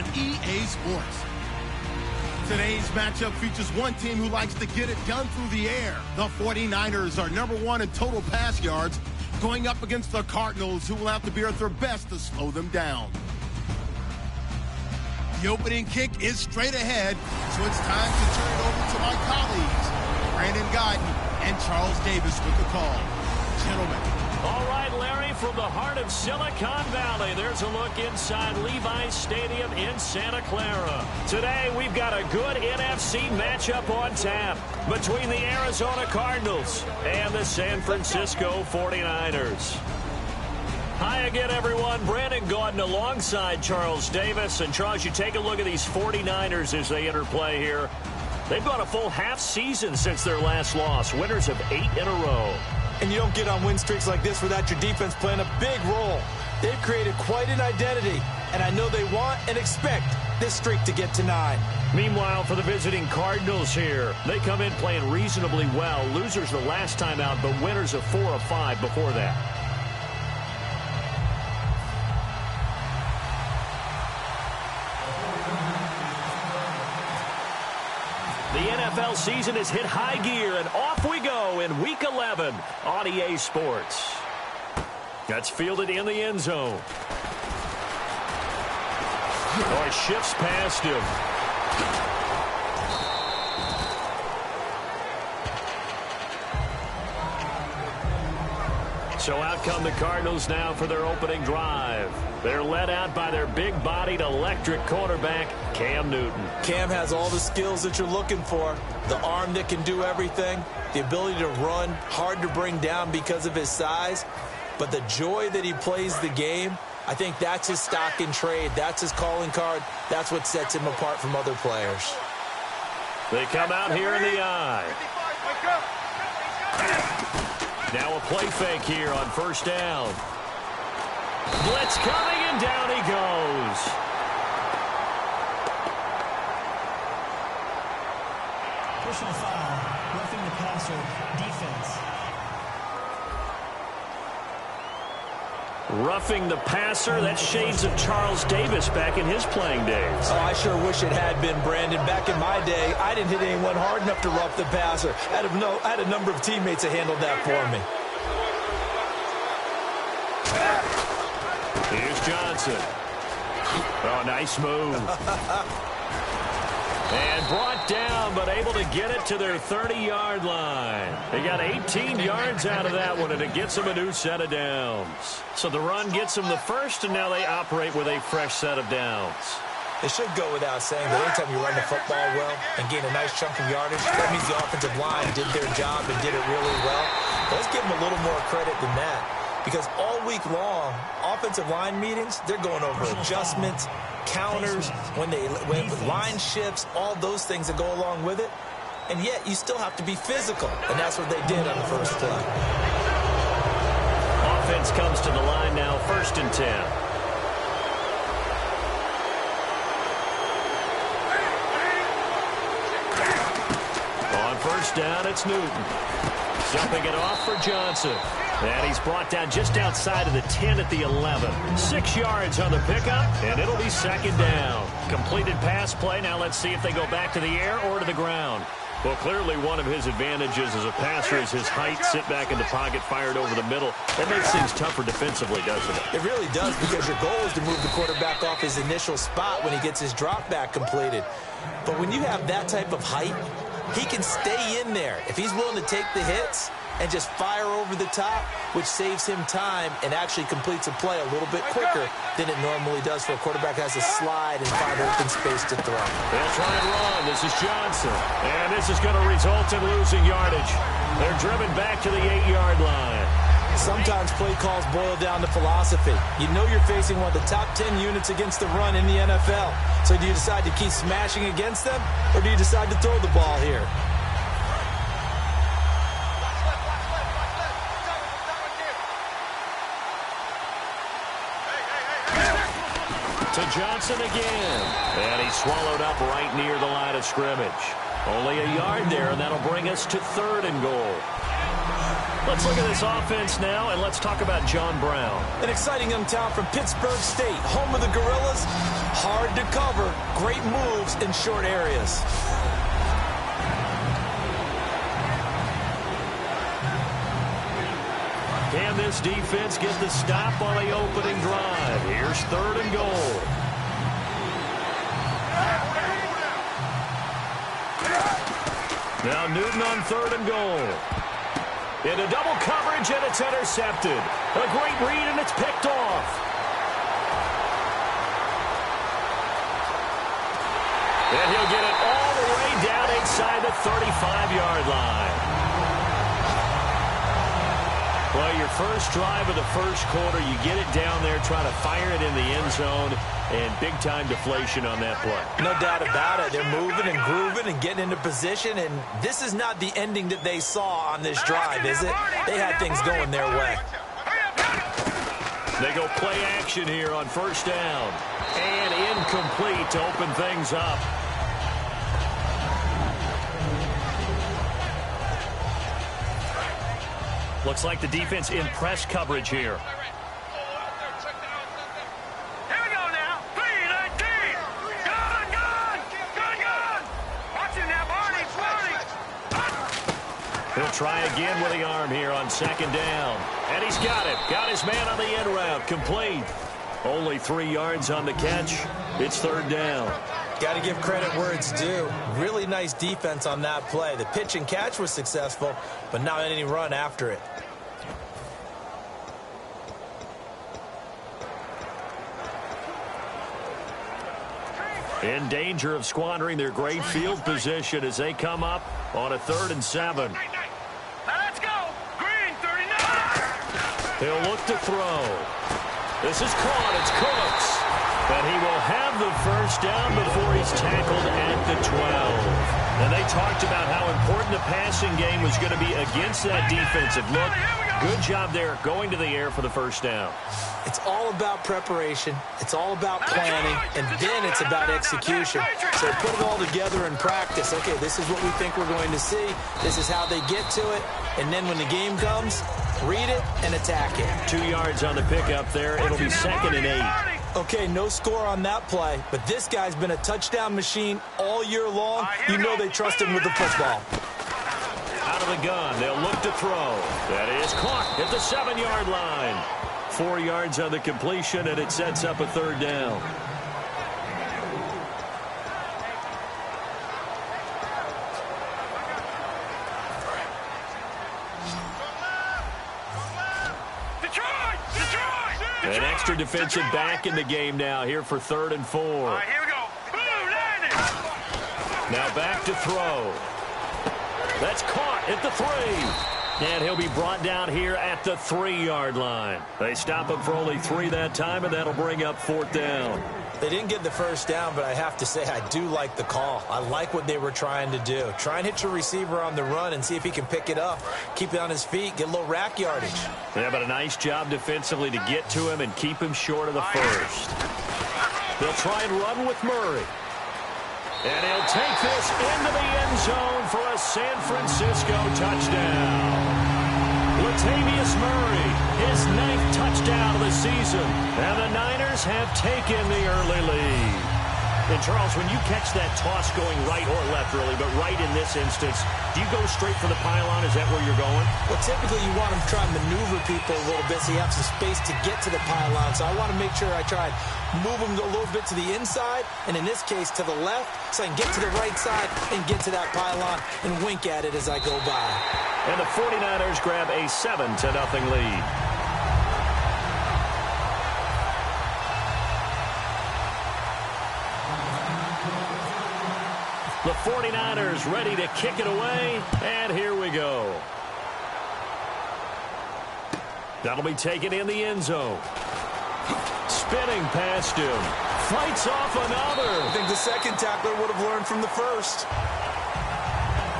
on EA Sports. Today's matchup features one team who likes to get it done through the air. The 49ers are #1 in total pass yards, going up against the Cardinals, who will have to be at their best to slow them down. The opening kick is straight ahead, so it's time to turn it over to my colleagues, Brandon Guyton and Charles Davis with the call. Gentlemen. All right, Larry, from the heart of Silicon Valley, there's a look inside Levi's Stadium in Santa Clara. Today, we've got a good NFC matchup on tap between the Arizona Cardinals and the San Francisco 49ers. Hi again, everyone. Brandon Guyton alongside Charles Davis. And, Charles, you take a look at these 49ers as they enter play here. They've gone a full half season since their last loss, winners of 8 in a row. And you don't get on win streaks like this without your defense playing a big role. They've created quite an identity, and I know they want and expect this streak to get to 9. Meanwhile, for the visiting Cardinals here, they come in playing reasonably well. Losers the last time out, but winners of 4 of 5 before that. The NFL season has hit high gear, and off we go in Week 11 on EA Sports. That's fielded in the end zone. Oh, he shifts past him. So out come the Cardinals now for their opening drive. They're led out by their big-bodied electric quarterback, Cam Newton. Cam has all the skills that you're looking for. The arm that can do everything. The ability to run, hard to bring down because of his size. But the joy that he plays the game, I think that's his stock in trade. That's his calling card. That's what sets him apart from other players. They come out here in the eye. Now a play fake here on first down. Blitz coming, and down he goes. Personal foul, roughing the passer, defense. Roughing the passer, that's shades of Charles Davis back in his playing days. Oh, I sure wish it had been, Brandon. Back in my day, I didn't hit anyone hard enough to rough the passer. I had a number of teammates that handled that for me. Here's Johnson. Oh, nice move. And brought down, but able to get it to their 30-yard line. They got 18 yards out of that one, and it gets them a new set of downs. So the run gets them the first, and now they operate with a fresh set of downs. It should go without saying that anytime you run the football well and gain a nice chunk of yardage, that means the offensive line did their job and did it really well. But let's give them a little more credit than that. Because all week long, offensive line meetings, they're going over adjustments, counters, when line shifts, all those things that go along with it. And yet, you still have to be physical. And that's what they did on the first play. Offense comes to the line now, 1st and 10. On first down, it's Newton. Jumping it off for Johnson. And he's brought down just outside of the 10 at the 11. 6 yards on the pickup, and it'll be 2nd down. Completed pass play. Now let's see if they go back to the air or to the ground. Well, clearly one of his advantages as a passer is his height. Sit back in the pocket, fired over the middle. That makes things tougher defensively, doesn't it? It really does, because your goal is to move the quarterback off his initial spot when he gets his drop back completed. But when you have that type of height, he can stay in there. If he's willing to take the hits and just fire over the top, which saves him time and actually completes a play a little bit quicker than it normally does for a quarterback who has to slide and find open space to throw. They'll try and run. This is Johnson. And this is going to result in losing yardage. They're driven back to the 8-yard line. Sometimes play calls boil down to philosophy. You know you're facing one of the top 10 units against the run in the NFL. So do you decide to keep smashing against them, or do you decide to throw the ball here? To Johnson again. And he's swallowed up right near the line of scrimmage. Only a yard there, and that'll bring us to 3rd and goal. Let's look at this offense now, and let's talk about John Brown. An exciting young talent from Pittsburgh State, home of the Gorillas. Hard to cover. Great moves in short areas. Can this defense get the stop on the opening drive? Here's 3rd and goal. Now Newton on 3rd and goal. Into double coverage, and it's intercepted. A great read, and it's picked off. And he'll get it all the way down inside the 35-yard line. Well, your first drive of the first quarter, you get it down there, try to fire it in the end zone, and big-time deflation on that play. No doubt about it. They're moving and grooving and getting into position, and this is not the ending that they saw on this drive, is it? They had things going their way. They go play action here on 1st down, and incomplete to open things up. Looks like the defense in press coverage here. Here we go now. 3-19. Gun. Watch it now, Barney. He'll try again with the arm here on 2nd down. And he's got it. Got his man on the end route. Complete. Only 3 yards on the catch. It's 3rd down. Got to give credit where it's due. Really nice defense on that play. The pitch and catch was successful, but not any run after it. In danger of squandering their great field position as they come up on a 3rd and 7. Let's go. Green, 39. He'll look to throw. This is caught. It's Cooks. But he will have the 1st down before he's tackled at the 12. And they talked about how important the passing game was going to be against that defensive look. Good job there going to the air for the 1st down. It's all about preparation. It's all about planning. And then it's about execution. So put it all together in practice. Okay, this is what we think we're going to see. This is how they get to it. And then when the game comes, read it and attack it. 2 yards on the pickup there. It'll be 2nd and 8. Okay, no score on that play, but this guy's been a touchdown machine all year long. You know they trust him with the football. Out of the gun, they'll look to throw. That is caught at the 7-yard line. 4 yards on the completion, and it sets up a 3rd down. An extra defensive back in the game now here for 3rd and 4. Here we go. Now back to throw. That's caught at the 3. And he'll be brought down here at the 3-yard line. They stop him for only 3 that time, and that'll bring up 4th down. They didn't get the 1st down, but I have to say I do like the call. I like what they were trying to do. Try and hit your receiver on the run and see if he can pick it up, keep it on his feet, get a little rack yardage. Yeah, but a nice job defensively to get to him and keep him short of the 1st. They'll try and run with Murray. And he'll take this into the end zone for a San Francisco touchdown. Latavius Murray, his 9th touchdown of the season. And the Niners have taken the early lead. And, Charles, when you catch that toss going right or left, really, but right in this instance, do you go straight for the pylon? Is that where you're going? Well, typically you want to try and maneuver people a little bit so you have some space to get to the pylon. So I want to make sure I try and move them a little bit to the inside, and in this case to the left, so I can get to the right side and get to that pylon and wink at it as I go by. And the 49ers grab a 7-0 lead. The 49ers ready to kick it away, and here we go. That'll be taken in the end zone. Spinning past him. Fights off another. I think the second tackler would have learned from the first.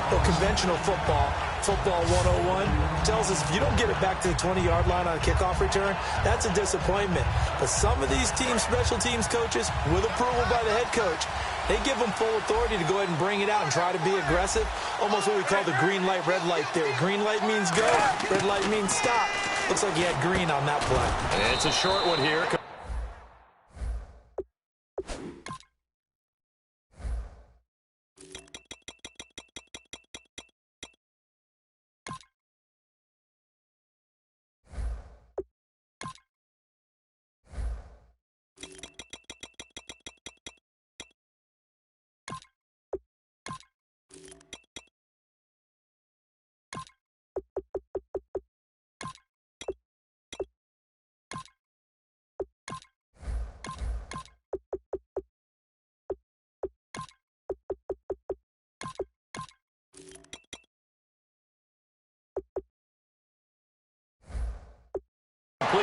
Well, conventional football 101, tells us if you don't get it back to the 20-yard line on a kickoff return, that's a disappointment. But some of these special teams coaches, with approval by the head coach, they give them full authority to go ahead and bring it out and try to be aggressive. Almost what we call the green light, red light theory. Green light means go, red light means stop. Looks like he had green on that play. And it's a short one here.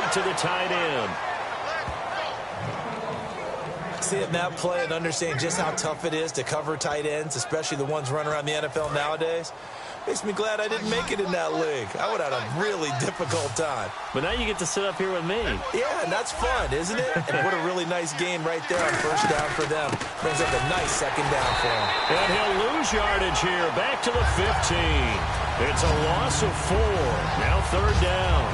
out to the tight end. Seeing that play and understanding just how tough it is to cover tight ends, especially the ones running around the NFL nowadays, makes me glad I didn't make it in that league. I would have had a really difficult time. But now you get to sit up here with me. Yeah, and that's fun, isn't it? And what a really nice gain right there on first down for them. Brings up a nice second down for him. And he'll lose yardage here. Back to the 15. It's a loss of 4. Now third down.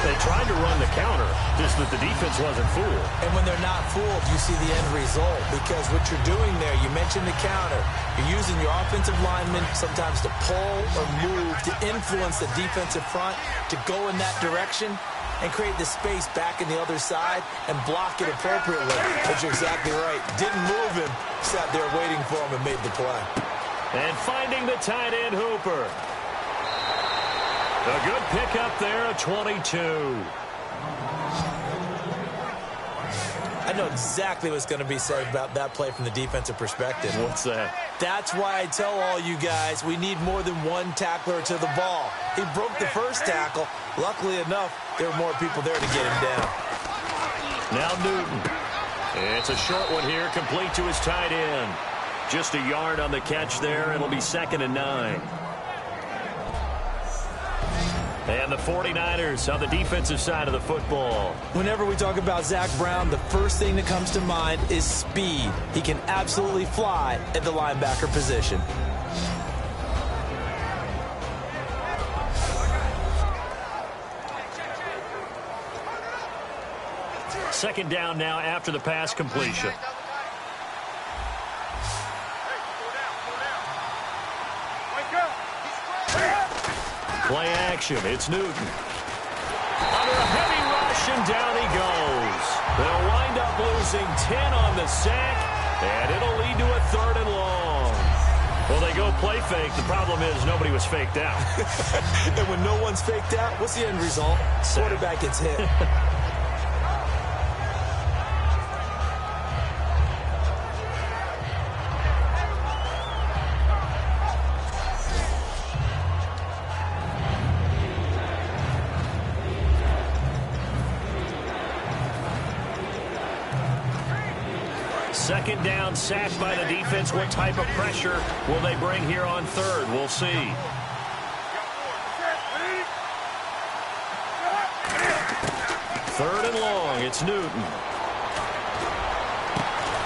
They tried to run the counter, just that the defense wasn't fooled. And when they're not fooled, you see the end result. Because what you're doing there, you mentioned the counter. You're using your offensive linemen sometimes to pull or move, to influence the defensive front, to go in that direction and create the space back in the other side and block it appropriately. But you're exactly right. Didn't move him, sat there waiting for him and made the play. And finding the tight end, Hooper. A good pickup there at 22. I know exactly what's going to be said about that play from the defensive perspective. What's that? That's why I tell all you guys we need more than one tackler to the ball. He broke the first tackle. Luckily enough, there were more people there to get him down. Now Newton. It's a short one here, complete to his tight end. Just a yard on the catch there. It'll be 2nd and 9. And the 49ers on the defensive side of the football. Whenever we talk about Zach Brown, the first thing that comes to mind is speed. He can absolutely fly at the linebacker position. Second down now after the pass completion. Play action. It's Newton. Under a heavy rush, and down he goes. They'll wind up losing 10 on the sack, and it'll lead to a 3rd and long. Well, they go play fake. The problem is nobody was faked out. And when no one's faked out, what's the end result? Quarterback gets hit. Second down, sacked by the defense. What type of pressure will they bring here on 3rd? We'll see. Third and long, it's Newton.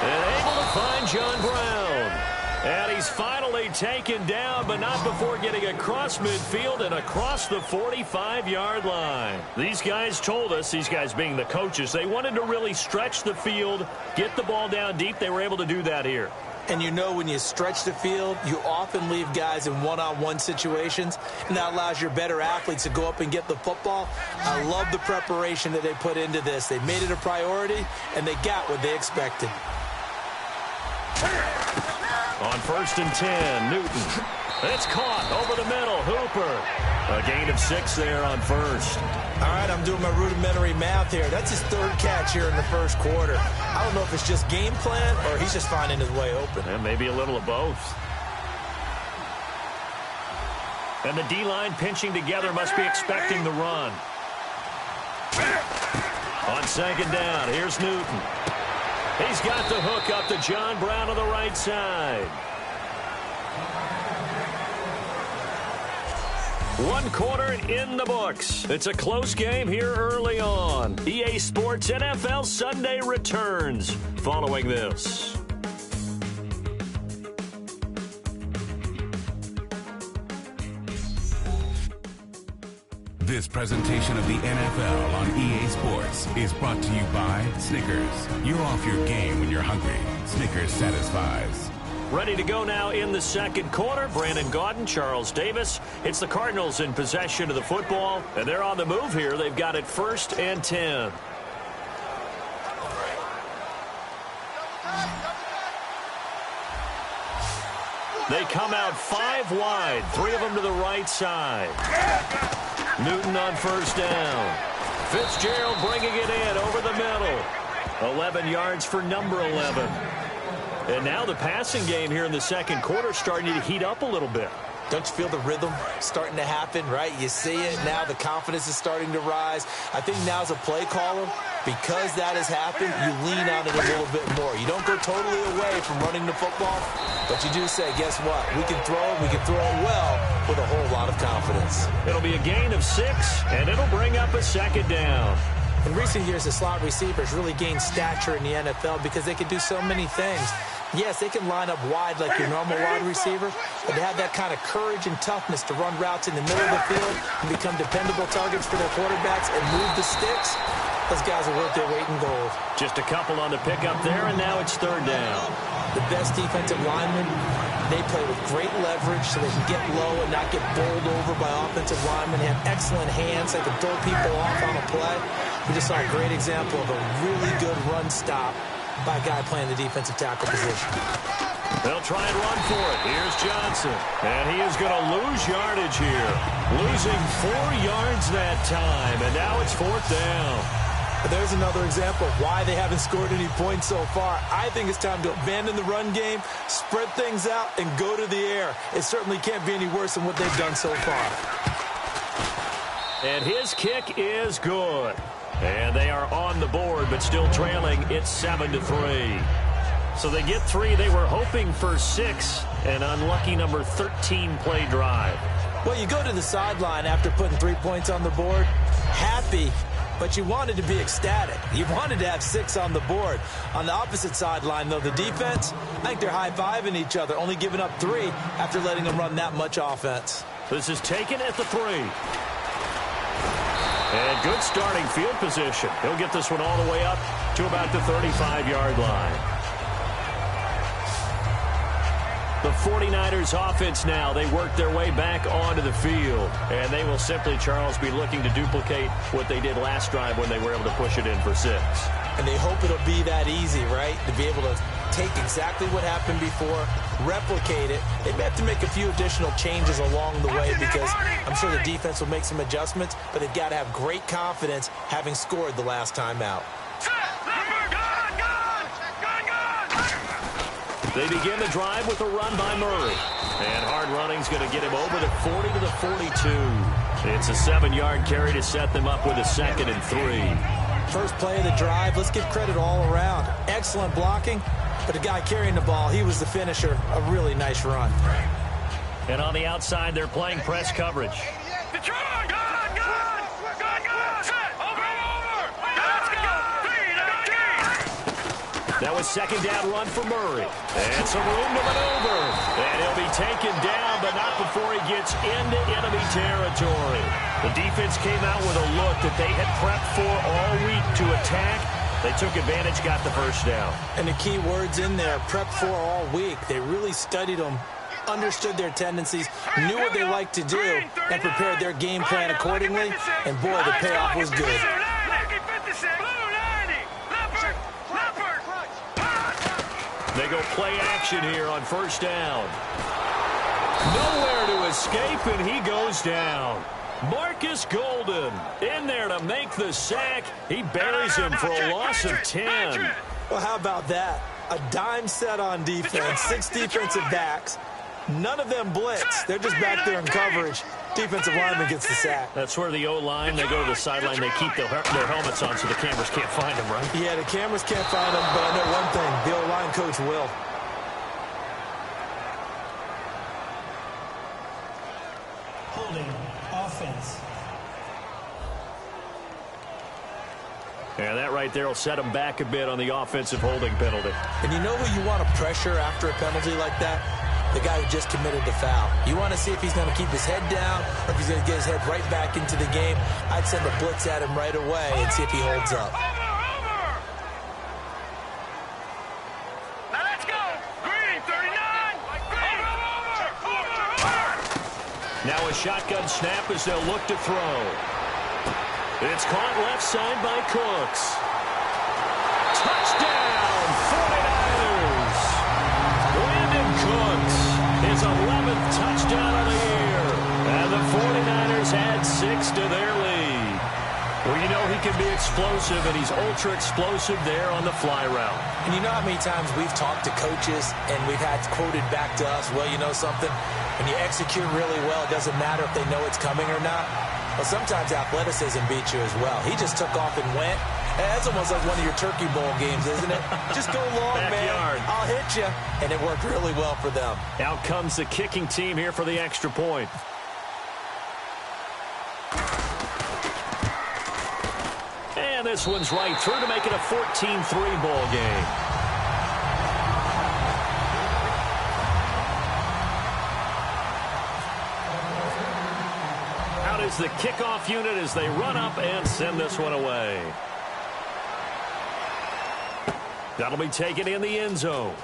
And able to find John Brown. And he's finally taken down, but not before getting across midfield and across the 45-yard line. These guys told us, these guys being the coaches, they wanted to really stretch the field, get the ball down deep. They were able to do that here. And you know when you stretch the field, you often leave guys in one-on-one situations, and that allows your better athletes to go up and get the football. I love the preparation that they put into this. They made it a priority, and they got what they expected. On 1st and 10, Newton. It's caught over the middle. Hooper. A gain of 6 there on 1st. All right, I'm doing my rudimentary math here. That's his 3rd catch here in the 1st quarter. I don't know if it's just game plan or he's just finding his way open. And maybe a little of both. And the D-line pinching together must be expecting the run. On 2nd down, here's Newton. He's got the hook up to John Brown on the right side. 1 quarter in the books. It's a close game here early on. EA Sports NFL Sunday returns following this. This presentation of the NFL on EA Sports is brought to you by Snickers. You're off your game when you're hungry. Snickers satisfies. Ready to go now in the 2nd quarter. Brandon Gaudin, Charles Davis. It's the Cardinals in possession of the football, and they're on the move here. They've got it 1st and 10. They come out 5 wide, 3 of them to the right side. Newton on 1st down. Fitzgerald bringing it in over the middle. 11 yards for number 11. And now the passing game here in the 2nd quarter starting to heat up a little bit. Don't you feel the rhythm starting to happen, right? You see it. Now the confidence is starting to rise. I think now as a play caller, because that has happened, you lean on it a little bit more. You don't go totally away from running the football, but you do say, guess what? We can throw it. We can throw it well with a whole lot of confidence. It'll be a gain of 6, and it'll bring up a second down. In recent years, the slot receivers really gained stature in the NFL because they can do so many things. Yes, they can line up wide like your normal wide receiver, but they have that kind of courage and toughness to run routes in the middle of the field and become dependable targets for their quarterbacks and move the sticks. Those guys are worth their weight in gold. Just a couple on the pickup there, and now it's third down. The best defensive linemen, they play with great leverage so they can get low and not get bowled over by offensive linemen. They have excellent hands. They can throw people off on a play. We just saw a great example of a really good run stop by a guy playing the defensive tackle position. They'll try and run for it. Here's Johnson. And he is going to lose yardage here. Losing 4 yards that time. And now it's fourth down. There's another example of why they haven't scored any points so far. I think it's time to abandon the run game, spread things out, and go to the air. It certainly can't be any worse than what they've done so far. And his kick is good. And they are on the board, but still trailing. It's 7-3. So they get 3. They were hoping for 6. An unlucky number 13 play drive. Well, you go to the sideline after putting 3 points on the board, happy, but you wanted to be ecstatic. You wanted to have 6 on the board. On the opposite sideline, though, the defense, I think they're high-fiving each other, only giving up 3 after letting them run that much offense. This is taken at the 3. And good starting field position. He'll get this one all the way up to about the 35-yard line. The 49ers offense now, they work their way back onto the field. And they will simply, Charles, be looking to duplicate what they did last drive when they were able to push it in for 6. And they hope it'll be that easy, right? To be able to take exactly what happened before, replicate it. They may have to make a few additional changes along the way because I'm sure the defense will make some adjustments, but they've got to have great confidence having scored the last time out. They begin the drive with a run by Murray. And hard running's going to get him over the 40 to the 42. It's a 7-yard carry to set them up with a 2nd and 3. First play of the drive, let's give credit all around. Excellent blocking, but the guy carrying the ball, he was the finisher. A really nice run. And on the outside, they're playing press coverage. That was second down run for Murray. And some room to maneuver. And he'll be taken down, but not before he gets into enemy territory. The defense came out with a look that they had prepped for all week to attack. They took advantage, got the first down. And the key words in there, prepped for all week. They really studied them, understood their tendencies, knew what they like to do, and prepared their game plan accordingly. And boy, the payoff was good. They go play action here on first down. Nowhere to escape, and he goes down. Marcus Golden in there to make the sack. He buries him for a loss of 10. Well, how about that? A dime set on defense, 6 defensive backs. None of them blitz. They're just back there in coverage. Defensive lineman gets the sack. That's where the O-line, they go to the sideline, they keep their helmets on so the cameras can't find them, right? Yeah, the cameras can't find them, but I know one thing. The O-line coach will. Holding offense. Yeah, that right there will set them back a bit on the offensive holding penalty. And you know who you want to pressure after a penalty like that? The guy who just committed the foul. You want to see if he's going to keep his head down or if he's going to get his head right back into the game. I'd send a blitz at him right away and see if he holds up. Now let's go. Green, 39. Now a shotgun snap as they'll look to throw. It's caught left side by Cooks. Touchdown, 49ers. Brandon Cooks, his 11th touchdown of the year. And the 49ers add 6 to their lead. Well, you know he can be explosive, and he's ultra-explosive there on the fly route. And you know how many times we've talked to coaches and we've had quoted back to us, well, you know something? When you execute really well, it doesn't matter if they know it's coming or not. Well, sometimes athleticism beats you as well. He just took off and went. And that's almost like one of your Turkey Bowl games, isn't it? Just go long, man. I'll hit you. And it worked really well for them. Out comes the kicking team here for the extra point. And this one's right through to make it a 14-3 ball game. Out is the kickoff unit as they run up and send this one away. That'll be taken in the end zone.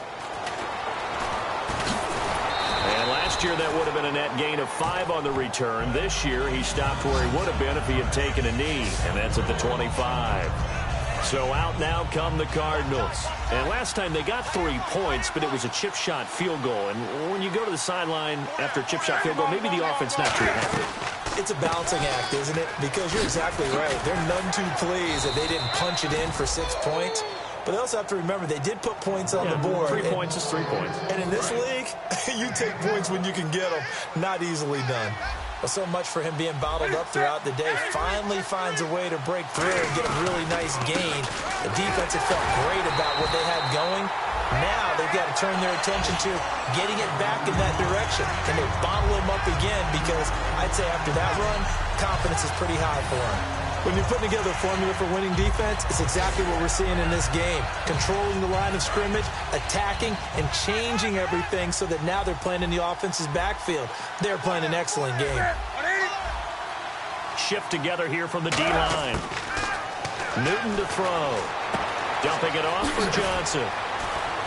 And last year that would have been a net gain of 5 on the return. This year he stopped where he would have been if he had taken a knee, and that's at the 25. So out now come the Cardinals. And last time they got 3 points, but it was a chip shot field goal. And when you go to the sideline after a chip shot field goal, maybe the offense not too happy. It's a balancing act, isn't it? Because you're exactly right. They're none too pleased that they didn't punch it in for 6 points. But they also have to remember they did put points on the board. 3 points is 3 points. And in this league, you take points when you can get them. Not easily done. Well, so much for him being bottled up throughout the day. Finally finds a way to break through and get a really nice gain. The defense had felt great about what they had going. Now they've got to turn their attention to getting it back in that direction. Can they bottle him up again? Because I'd say after that run, confidence is pretty high for him. When you're putting together a formula for winning defense, it's exactly what we're seeing in this game. Controlling the line of scrimmage, attacking, and changing everything so that now they're playing in the offense's backfield. They're playing an excellent game. Shift together here from the D-line. Newton to throw. Dumping it off for Johnson.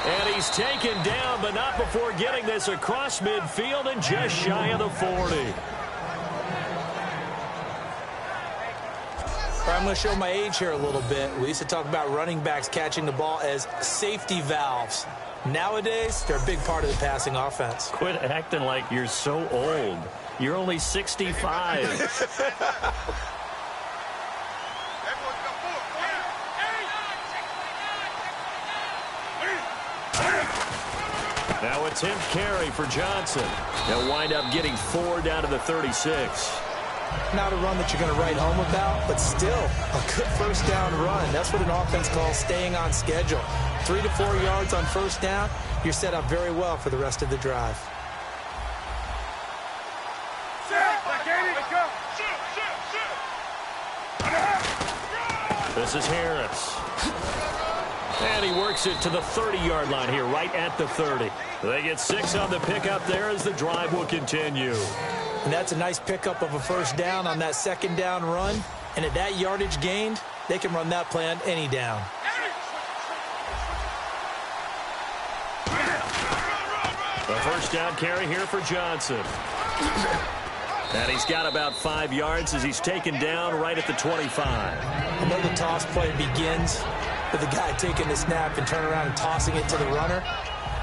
And he's taken down, but not before getting this across midfield and just shy of the 40. I'm going to show my age here a little bit. We used to talk about running backs catching the ball as safety valves. Nowadays, they're a big part of the passing offense. Quit acting like you're so old. You're only 65. Now a 10th carry for Johnson. They'll wind up getting 4 down to the 36. Not a run that you're going to write home about, but still a good first down run. That's what an offense calls staying on schedule. 3 to 4 yards on first down, you're set up very well for the rest of the drive. This is Harris. And he works it to the 30-yard line here, right at the 30. They get 6 on the pickup there as the drive will continue. And that's a nice pickup of a first down on that second down run. And at that yardage gained, they can run that play on any down. The first down carry here for Johnson. And he's got about 5 yards as he's taken down right at the 25. I know the toss play begins with the guy taking the snap and turning around and tossing it to the runner.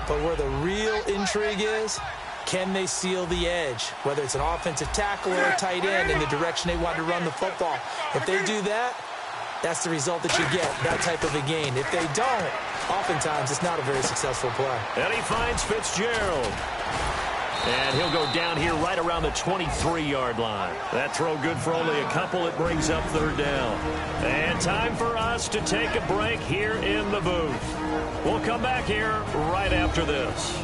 But where the real intrigue is, can they seal the edge, whether it's an offensive tackle or a tight end in the direction they want to run the football? If they do that, that's the result that you get, that type of a gain. If they don't, oftentimes it's not a very successful play. And he finds Fitzgerald. And he'll go down here right around the 23-yard line. That throw good for only a couple. It brings up 3rd down. And time for us to take a break here in the booth. We'll come back here right after this.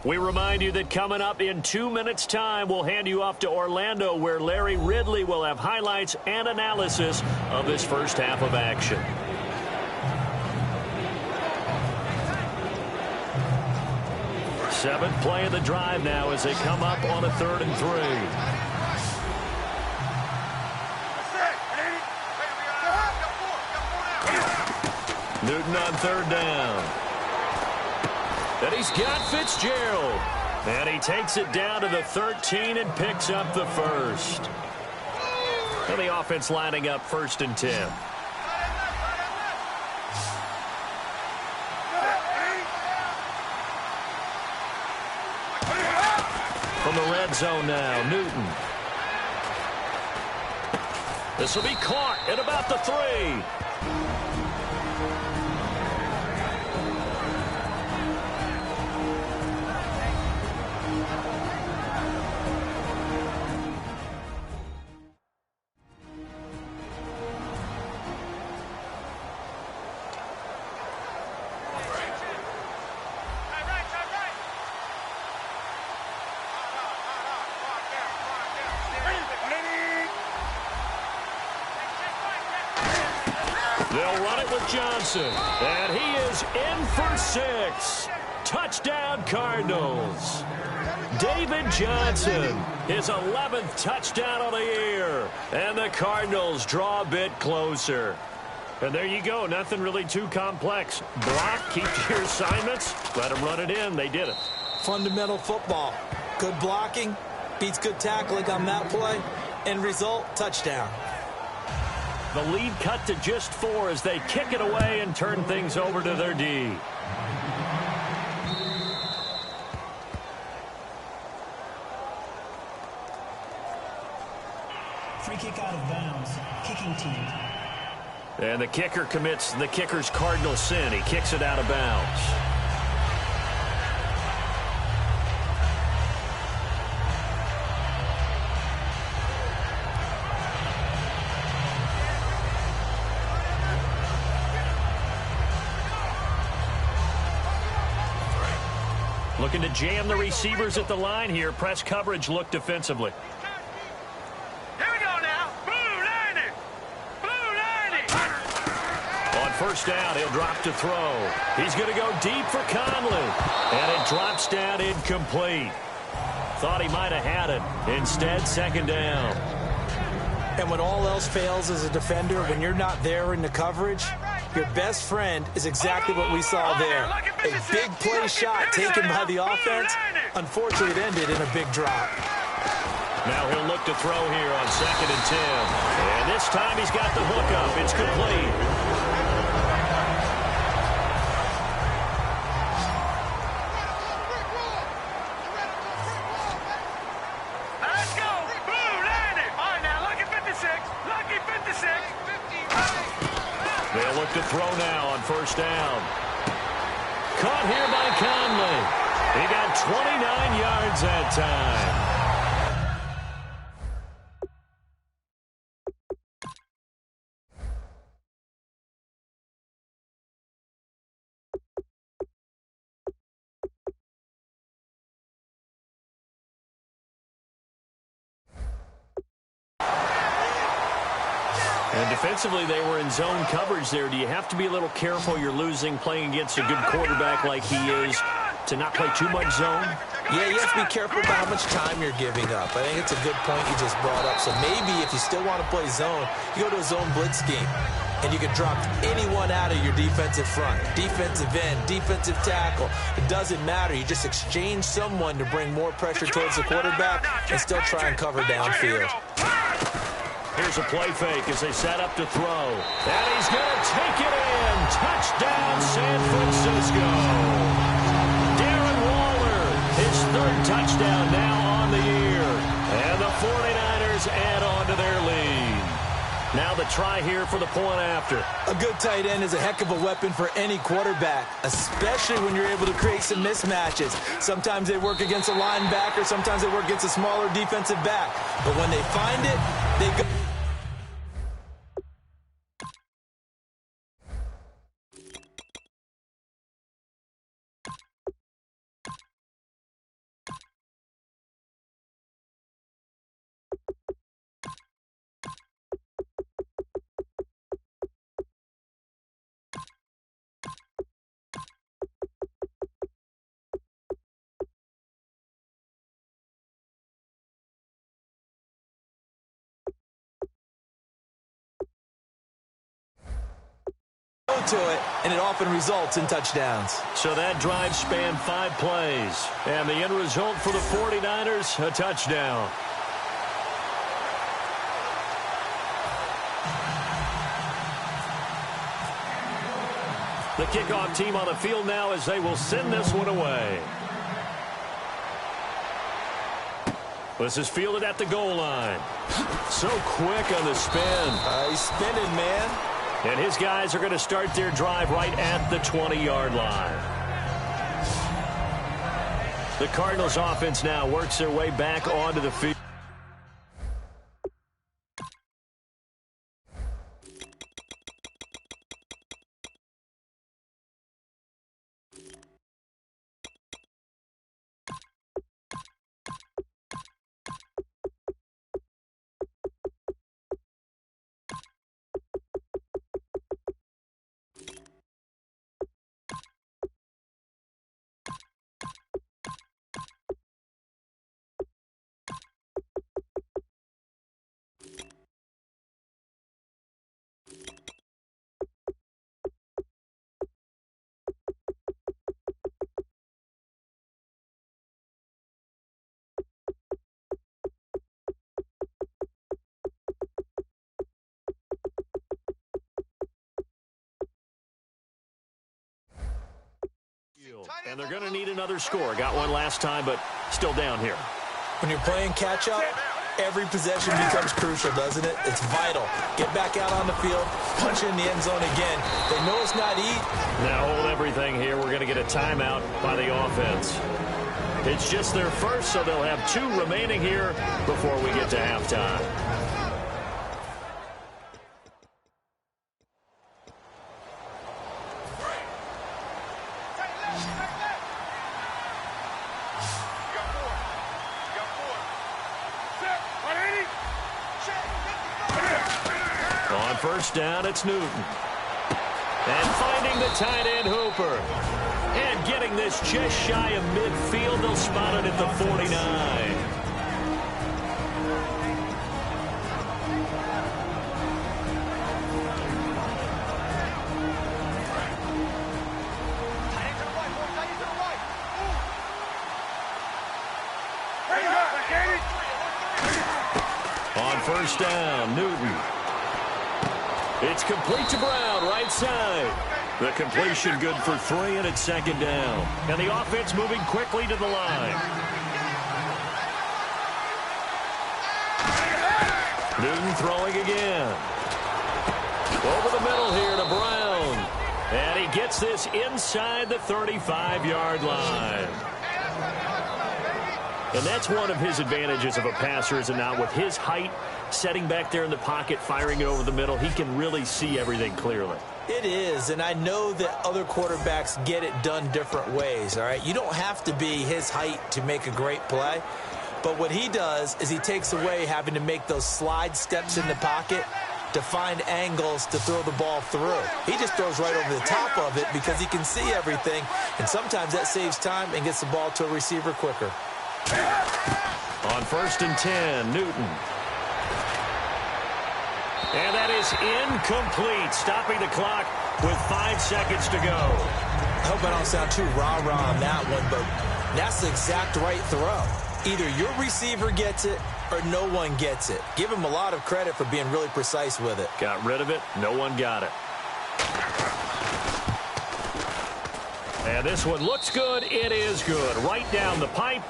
We remind you that coming up in 2 minutes' time, we'll hand you off to Orlando, where Larry Ridley will have highlights and analysis of this first half of action. Seventh play of the drive now as they come up on a 3rd and 3. Newton on 3rd down. And he's got Fitzgerald. And he takes it down to the 13 and picks up the first. And the offense lining up 1st and 10. from the red zone now. Newton. This will be caught at about the 3. They'll run it with Johnson, and he is in for 6. Touchdown, Cardinals. David Johnson, his 11th touchdown of the year, and the Cardinals draw a bit closer. And there you go, nothing really too complex. Block, keep to your assignments, let them run it in. They did it. Fundamental football. Good blocking, beats good tackling on that play, end result, touchdown. The lead cut to just 4 as they kick it away and turn things over to their D. Free kick out of bounds. Kicking team. And the kicker commits the kicker's cardinal sin. He kicks it out of bounds. Looking to jam the receivers at the line here. Press coverage look defensively. Here we go now. Blue 90. Blue 90. On first down, he'll drop to throw. He's going to go deep for Conley. And it drops down incomplete. Thought he might have had it. Instead, second down. And when all else fails as a defender, when you're not there in the coverage, your best friend is exactly what we saw there. A big play shot taken by the offense. Unfortunately, it ended in a big drop. Now he'll look to throw here on 2nd and 10. And this time he's got the hook up. It's complete. Let's go. Blue 90. All right, now lucky 56. Lucky 56. They'll look to throw now on first down. Caught here by Conley. He got 29 yards that time. And defensively, they were in zone coverage there. Do you have to be a little careful? You're losing playing against a good quarterback like he is to not play too much zone? Yeah, you have to be careful about how much time you're giving up. I think it's a good point you just brought up. So maybe if you still want to play zone, you go to a zone blitz scheme. And you can drop anyone out of your defensive front. Defensive end, defensive tackle. It doesn't matter. You just exchange someone to bring more pressure towards the quarterback and still try and cover downfield. Here's a play fake as they set up to throw. And he's going to take it in. Touchdown, San Francisco. Darren Waller, his 3rd touchdown now on the year. And the 49ers add on to their lead. Now the try here for the point after. A good tight end is a heck of a weapon for any quarterback, especially when you're able to create some mismatches. Sometimes they work against a linebacker, sometimes they work against a smaller defensive back. But when they find it, they go. To it, and it often results in touchdowns. So that drive spanned 5 plays, and the end result for the 49ers, a touchdown. The kickoff team on the field now as they will send this one away. This is fielded at the goal line. So quick on the spin. He's spinning, man. And his guys are going to start their drive right at the 20-yard line. The Cardinals offense now works their way back onto the field. And they're going to need another score. Got one last time, but still down here. When you're playing catch-up, every possession becomes crucial, doesn't it? It's vital. Get back out on the field, punch in the end zone again. They know it's not easy. Now hold everything here. We're going to get a timeout by the offense. It's just their first, so they'll have 2 remaining here before we get to halftime. On first down, it's Newton. And finding the tight end, Hooper. And getting this just shy of midfield. They'll spot it at the 49. On first down, Newton. It's complete to Brown, right side. The completion good for 3, and it's second down. And the offense moving quickly to the line. Newton throwing again. Over the middle here to Brown. And he gets this inside the 35-yard line. And that's one of his advantages of a passer, is it not? With his height, setting back there in the pocket, firing it over the middle, he can really see everything clearly. It is, and I know that other quarterbacks get it done different ways, all right? You don't have to be his height to make a great play, but what he does is he takes away having to make those slide steps in the pocket to find angles to throw the ball through. He just throws right over the top of it because he can see everything, and sometimes that saves time and gets the ball to a receiver quicker. On first and 10, Newton. And that is incomplete, stopping the clock with 5 seconds to go. I hope I don't sound too rah-rah on that one, but that's the exact right throw. Either your receiver gets it or no one gets it. Give him a lot of credit for being really precise with it. Got rid of it. No one got it. And this one looks good. It is good. Right down the pipe.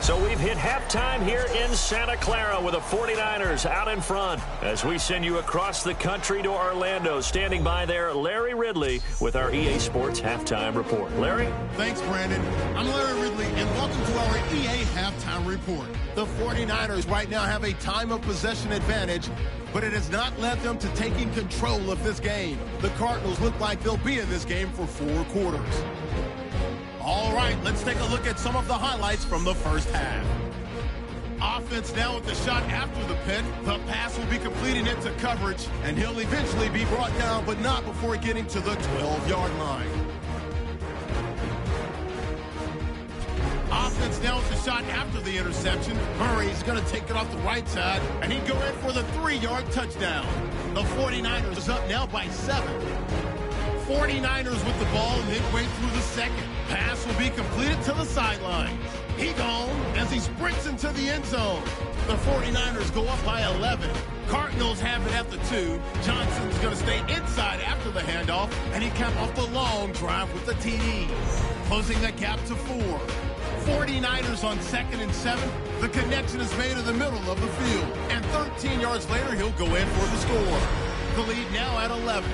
So we've hit halftime here in Santa Clara with the 49ers out in front as we send you across the country to Orlando. Standing by there, Larry Ridley with our EA Sports Halftime Report. Larry? Thanks, Brandon. I'm Larry Ridley, and welcome to our EA Halftime Report. The 49ers right now have a time of possession advantage, but it has not led them to taking control of this game. The Cardinals look like they'll be in this game for 4 quarters. All right, let's take a look at some of the highlights from the first half. Offense now with the shot after the pin. The pass will be completing into coverage, and he'll eventually be brought down, but not before getting to the 12-yard line. Offense now with the shot after the interception. Murray's going to take it off the right side, and he'd go in for the 3-yard touchdown. The 49ers is up now by 7. 49ers with the ball midway through the second. Pass will be completed to the sidelines. He gone as he sprints into the end zone. The 49ers go up by 11. Cardinals have it at the 2. Johnson's going to stay inside after the handoff, and he capped off the long drive with the TD, closing the gap to 4. 49ers on 2nd and 7. The connection is made in the middle of the field. And 13 yards later, he'll go in for the score. The lead now at 11.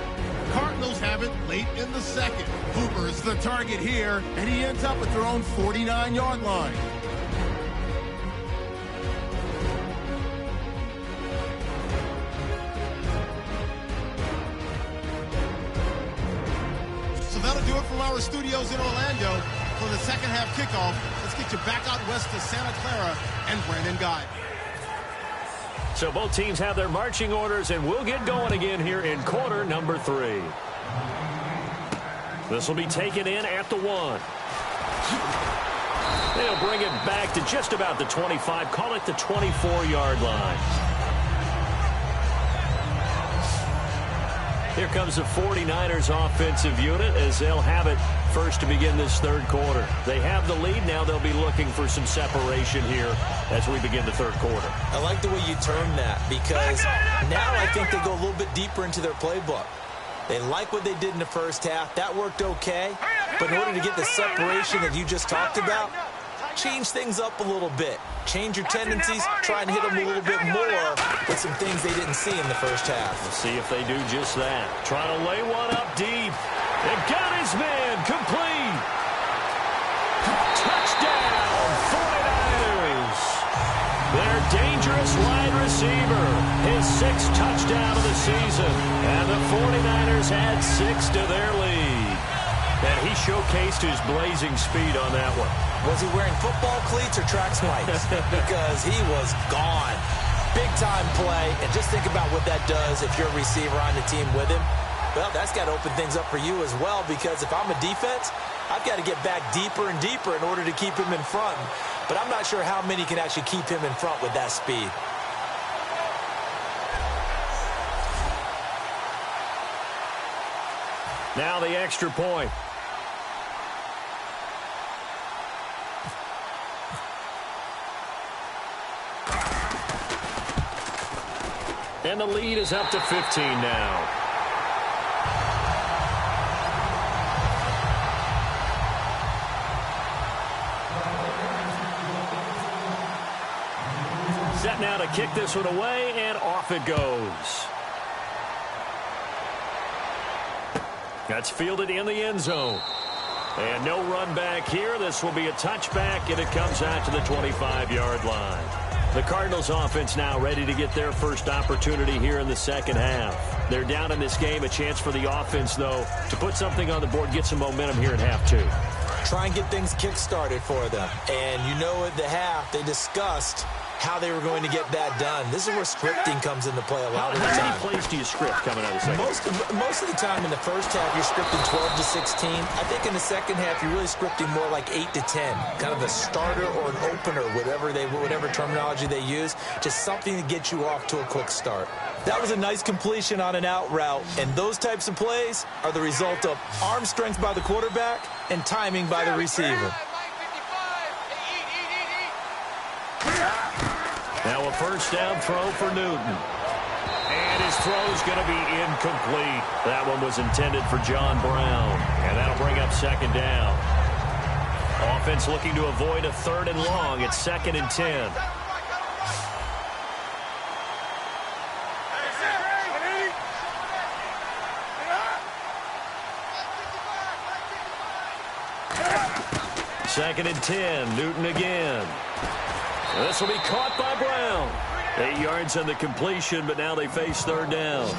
Cardinals have it late in the second. Hooper is the target here, and he ends up at their own 49-yard line. So that'll do it from our studios in Orlando for the second half kickoff. Let's get you back out west to Santa Clara and Brandon Guy. So both teams have their marching orders, and we'll get going again here in quarter number 3. This will be taken in at the 1. They'll bring it back to just about the 25, call it the 24-yard line. Here comes the 49ers offensive unit as they'll have it first to begin this third quarter. They have the lead. Now they'll be looking for some separation here as we begin the third quarter. I like the way you term that because now I think they go a little bit deeper into their playbook. They like what they did in the first half. That worked okay. But in order to get the separation that you just talked about, change things up a little bit. Change your tendencies. Try and hit them a little bit more with some things they didn't see in the first half. We'll see if they do just that. Trying to lay one up deep. And got his man complete. Touchdown, 49ers. Their dangerous wide receiver. His 6th touchdown of the season. And the 49ers add 6 to their lead. And he showcased his blazing speed on that one. Was he wearing football cleats or track spikes? Because he was gone. Big-time play. And just think about what that does if you're a receiver on the team with him. Well, that's got to open things up for you as well, because if I'm a defense, I've got to get back deeper and deeper in order to keep him in front. But I'm not sure how many can actually keep him in front with that speed. Now the extra point. And the lead is up to 15 now. Set now to kick this one away, and off it goes. That's fielded in the end zone. And no run back here. This will be a touchback, and it comes out to the 25-yard line. The Cardinals offense now ready to get their first opportunity here in the second half. They're down in this game. A chance for the offense, though, to put something on the board, get some momentum here in half 2. Try and get things kick-started for them. And you know at the half, they discussed how they were going to get that done. This is where scripting comes into play a lot of the time. How many plays do you script coming out of the second? Most of the time in the first half, you're scripting 12 to 16. I think in the second half, you're really scripting more like 8 to 10. Kind of a starter or an opener, whatever terminology they use. Just something to get you off to a quick start. That was a nice completion on an out route. And those types of plays are the result of arm strength by the quarterback and timing by the receiver. Now a first down throw for Newton. And his throw's going to be incomplete. That one was intended for John Brown. And that'll bring up second down. Offense looking to avoid a 3rd and long. It's 2nd and 10. Second and 10. Newton again. This will be caught by Brown. 8 yards on the completion, but now they face 3rd down.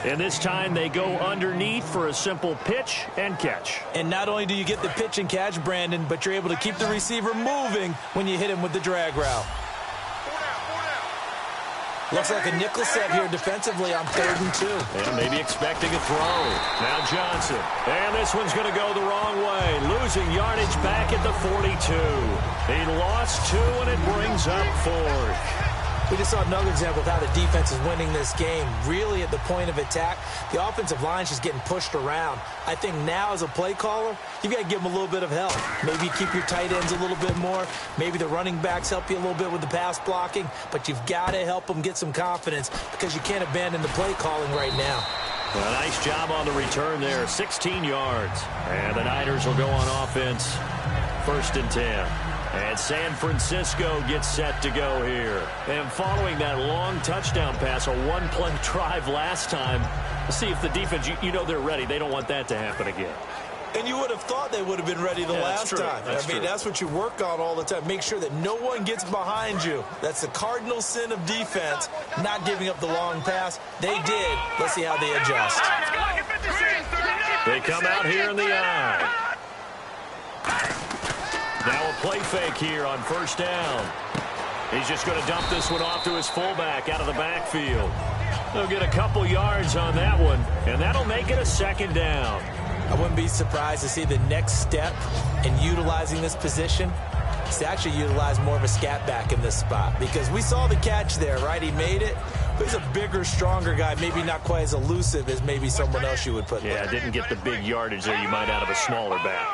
And this time they go underneath for a simple pitch and catch. And not only do you get the pitch and catch, Brandon, but you're able to keep the receiver moving when you hit him with the drag route. Looks like a nickel set here defensively on 3rd and 2. And maybe expecting a throw. Now Johnson. And this one's going to go the wrong way. Losing yardage back at the 42. He lost 2, and it brings up 4th. We just saw another example of how the defense is winning this game. Really at the point of attack, the offensive line is just getting pushed around. I think now as a play caller, you've got to give them a little bit of help. Maybe keep your tight ends a little bit more. Maybe the running backs help you a little bit with the pass blocking. But you've got to help them get some confidence because you can't abandon the play calling right now. Well, a nice job on the return there. 16 yards. And the Niners will go on offense. 1st and 10. And San Francisco gets set to go here. And following that long touchdown pass, a one-play drive last time, see if the defense, you know they're ready. They don't want that to happen again. And you would have thought they would have been ready the last time. That's what you work on all the time. Make sure that no one gets behind you. That's the cardinal sin of defense, not giving up the long pass. They did. Let's see how they adjust. They come out here in the eye. Now a play fake here on 1st down. He's just going to dump this one off to his fullback out of the backfield. They'll get a couple yards on that one, and that'll make it a 2nd down. I wouldn't be surprised to see the next step in utilizing this position is to actually utilize more of a scat back in this spot, because we saw the catch there, right? He made it. But he's a bigger, stronger guy, maybe not quite as elusive as maybe someone else you would put there. Yeah, didn't get the big yardage there you might out of a smaller back.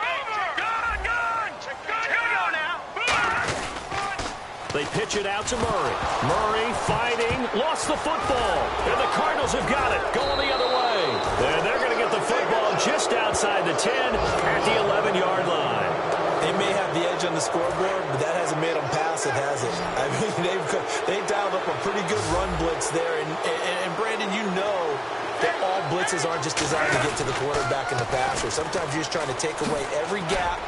They pitch it out to Murray. Murray fighting, lost the football. And the Cardinals have got it, going the other way. And they're going to get the football just outside the 10 at the 11-yard line. They may have the edge on the scoreboard, but that hasn't made them pass it, has it? I mean, they dialed up a pretty good run blitz there. And Brandon, you know that all blitzes aren't just designed to get to the quarterback in the passer. Sometimes you're just trying to take away every gap,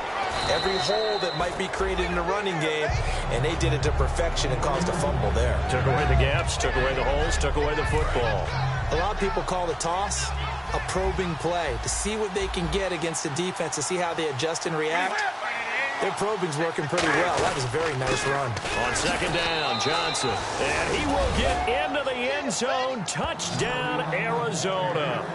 every hole that might be created in the running game, and they did it to perfection and caused a fumble there. Took away the gaps, took away the holes, took away the football. A lot of people call the toss a probing play, to see what they can get against the defense, to see how they adjust and react. Their probing's working pretty well. That was a very nice run. On 2nd down, Johnson. And he will get into the end zone. Touchdown, Arizona.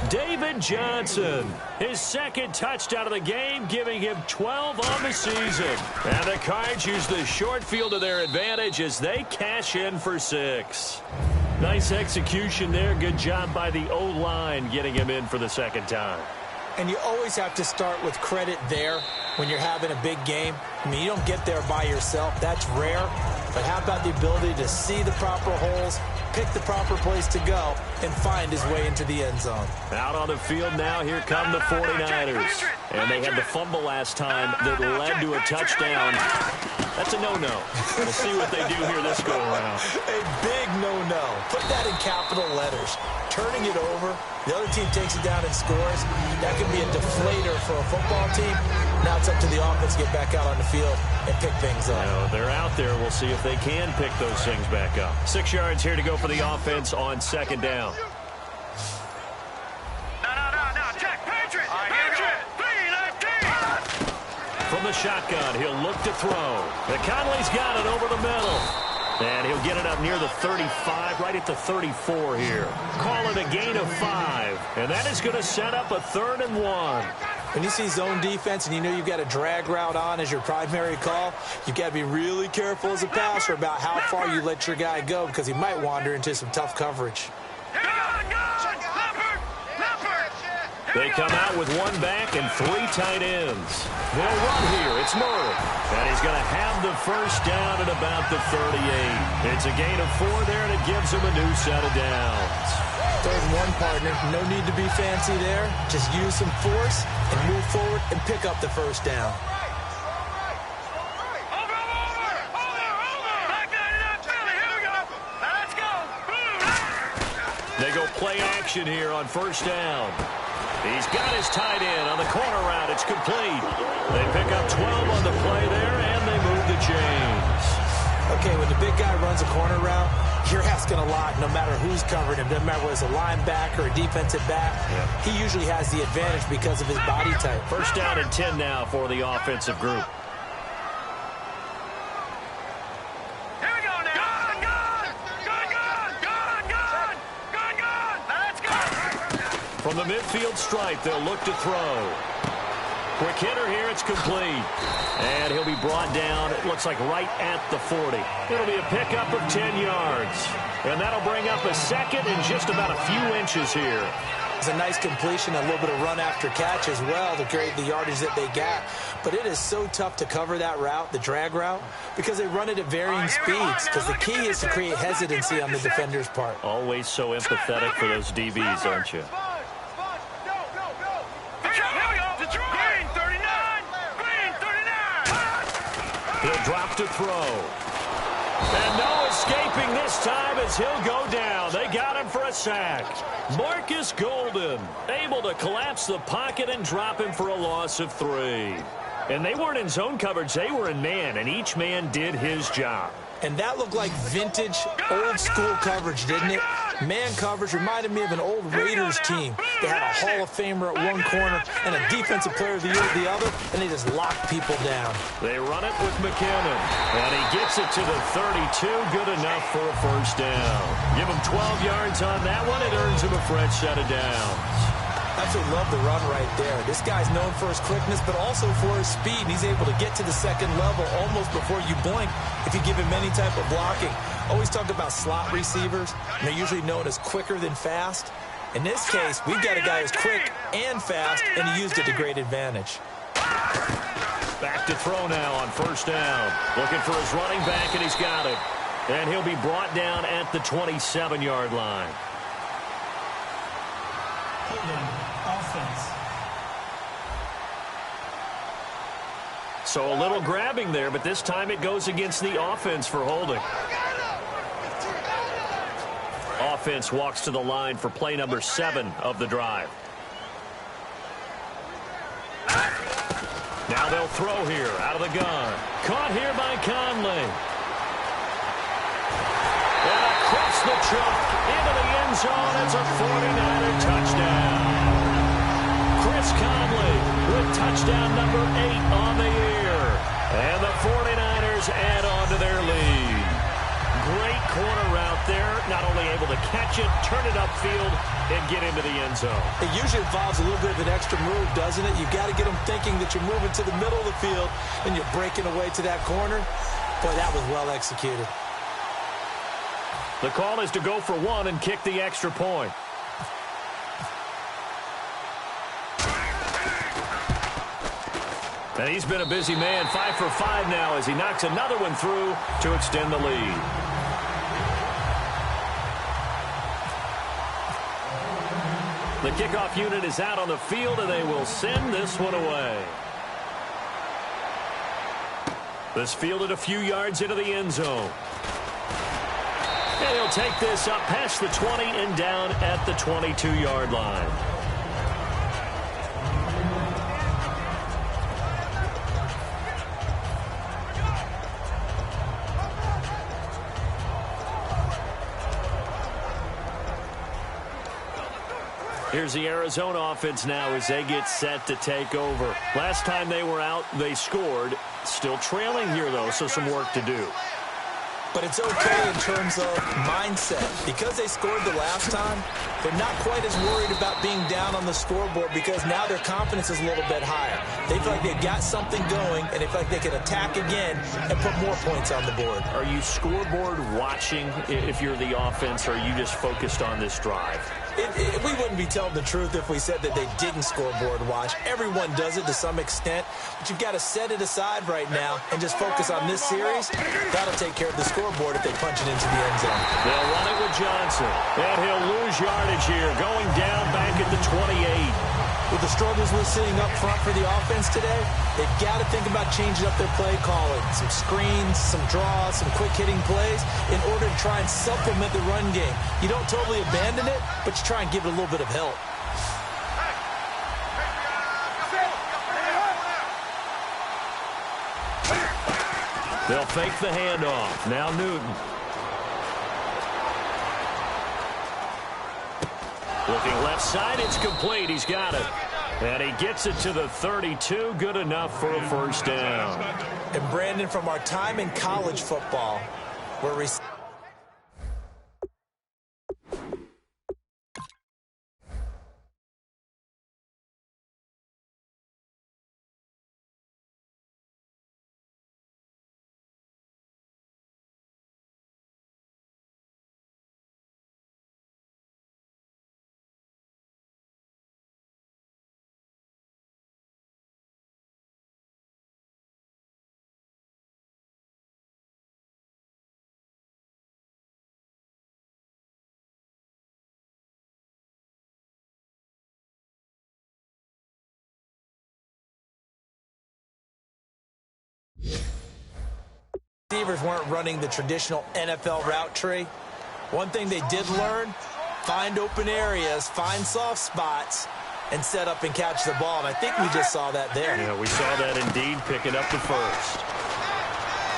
David Johnson, his 2nd touchdown of the game, giving him 12 on the season. And the Cards use the short field to their advantage as they cash in for 6. Nice execution there. Good job by the O-line getting him in for the 2nd time. And you always have to start with credit there when you're having a big game. I mean, you don't get there by yourself. That's rare. But how about the ability to see the proper holes, pick the proper place to go, and find his way into the end zone? Out on the field now, here come the 49ers. And they had the fumble last time that led to a touchdown. That's a no-no. We'll see what they do here this go-around. A big no-no. Put that in capital letters. Turning it over, the other team takes it down and scores. That could be a deflator for a football team. Now it's up to the offense to get back out on the field and pick things up. No, they're out there. We'll see if they can pick those things back up. 6 yards here to go for the offense on 2nd down. No. Check. Patriot. From the shotgun, he'll look to throw. Conley's got it over the middle. And he'll get it up near the 35, right at the 34 here. Call it a gain of 5. And that is going to set up a 3rd and 1. When you see zone defense and you know you've got a drag route on as your primary call, you've got to be really careful as a passer about how far you let your guy go, because he might wander into some tough coverage. They come out with 1 back and 3 tight ends. They'll run here. It's Murray. And he's going to have the 1st down at about the 38. It's a gain of 4 there, and it gives him a new set of downs. 3rd and 1, partner. No need to be fancy there. Just use some force and move forward and pick up the 1st down. They go play action here on 1st down. He's got his tight end on the corner route. It's complete. They pick up 12 on the play there, and they move the chains. Okay, when the big guy runs a corner route, you're asking a lot no matter who's covering him. Doesn't matter whether it's a linebacker or a defensive back. Yeah. He usually has the advantage because of his body type. 1st down and 10 now for the offensive group. From the midfield stripe, they'll look to throw. Quick hitter here, it's complete. And he'll be brought down, it looks like right at the 40. It'll be a pickup of 10 yards. And that'll bring up a 2nd and just about a few inches here. It's a nice completion, a little bit of run after catch as well to create the yardage that they got. But it is so tough to cover that route, the drag route, because they run it at varying speeds. Because the key is to create hesitancy on the defender's part. Always so empathetic for those DBs, aren't you? He'll drop to throw. And no escaping this time as he'll go down. They got him for a sack. Marcus Golden able to collapse the pocket and drop him for a loss of 3. And they weren't in zone coverage. They were in man, and each man did his job. And that looked like vintage, old-school coverage, didn't it? Man coverage reminded me of an old Raiders team. They had a Hall of Famer at one corner and a Defensive Player of the Year at the other, and they just locked people down. They run it with McKinnon, and he gets it to the 32. Good enough for a first down. Give him 12 yards on that one. It earns him a fresh set of downs. I absolutely love the run right there. This guy's known for his quickness, but also for his speed. He's able to get to the second level almost before you blink if you give him any type of blocking. Always talk about slot receivers, and they're usually known as quicker than fast. In this case, we've got a guy who's quick and fast, and he used it to great advantage. Back to throw now on first down. Looking for his running back, and he's got it. And he'll be brought down at the 27-yard line. Offense. So a little grabbing there, but this time it goes against the offense for holding. Offense walks to the line for play number 7 of the drive. Now they'll throw here out of the gun. Caught here by Conley. And across the chalk into the end zone. It's a 49er touchdown. Chris Conley with touchdown number 8 on the year. And the 49ers add on to their lead. Great corner route there. Not only able to catch it, turn it upfield, and get into the end zone. It usually involves a little bit of an extra move, doesn't it? You've got to get them thinking that you're moving to the middle of the field and you're breaking away to that corner. Boy, that was well executed. The call is to go for 1 and kick the extra point. And he's been a busy man, 5 for 5 now as he knocks another one through to extend the lead. The kickoff unit is out on the field, and they will send this one away. This fielded a few yards into the end zone. And he'll take this up past the 20 and down at the 22-yard line. Here's the Arizona offense now as they get set to take over. Last time they were out, they scored. Still trailing here, though, so some work to do. But it's okay in terms of mindset. Because they scored the last time, they're not quite as worried about being down on the scoreboard because now their confidence is a little bit higher. They feel like they've got something going, and they feel like they can attack again and put more points on the board. Are you scoreboard watching if you're the offense, or are you just focused on this drive? We wouldn't be telling the truth if we said that they didn't scoreboard watch. Everyone does it to some extent, but you've got to set it aside right now and just focus on this series. That'll take care of the scoreboard if they punch it into the end zone. They'll run it with Johnson, and he'll lose yardage here, going down back at the 28. With the struggles we're seeing up front for the offense today, they've got to think about changing up their play calling. Some screens, some draws, some quick-hitting plays in order to try and supplement the run game. You don't totally abandon it, but you try and give it a little bit of help. They'll fake the handoff. Now Newton. Looking left side, it's complete. He's got it. And he gets it to the 32. Good enough for a first down. And Brandon, from our time in college football, where we Receivers weren't running the traditional NFL route tree. One thing they did learn, find open areas, find soft spots, and set up and catch the ball. And I think we just saw that there. Yeah, we saw that indeed, picking up the first.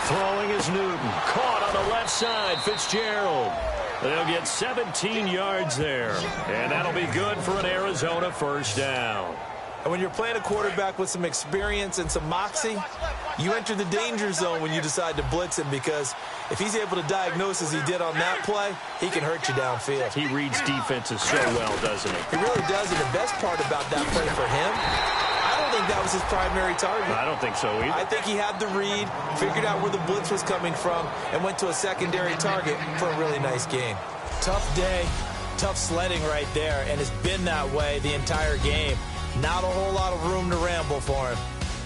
Throwing is Newton. Caught on the left side, Fitzgerald. They'll get 17 yards there. And that'll be good for an Arizona first down. And when you're playing a quarterback with some experience and some moxie, you enter the danger zone when you decide to blitz him, because if he's able to diagnose as he did on that play, he can hurt you downfield. He reads defenses so well, doesn't he? He really does, and the best part about that play for him, I don't think that was his primary target. I don't think so either. I think he had the read, figured out where the blitz was coming from, and went to a secondary target for a really nice game. Tough day, tough sledding right there, and it's been that way the entire game. Not a whole lot of room to ramble for him.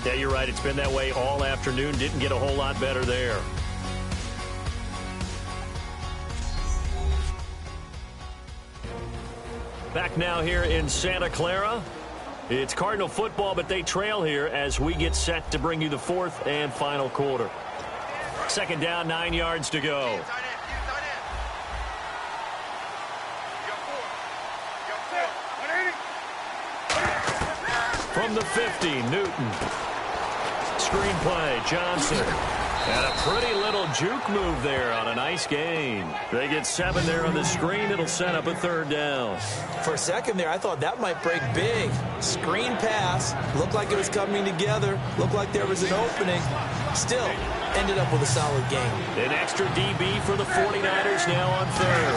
Yeah, you're right. It's been that way all afternoon. Didn't get a whole lot better there. Back now here in Santa Clara. It's Cardinal football, but they trail here as we get set to bring you the fourth and final quarter. Second down, 9 yards to go. From the 50, Newton. Screen play, Johnson. And a pretty little juke move there on a nice gain. They get 7 there on the screen. It'll set up a third down. For a second there, I thought that might break big. Screen pass. Looked like it was coming together. Looked like there was an opening. Still, ended up with a solid gain. An extra DB for the 49ers now on third.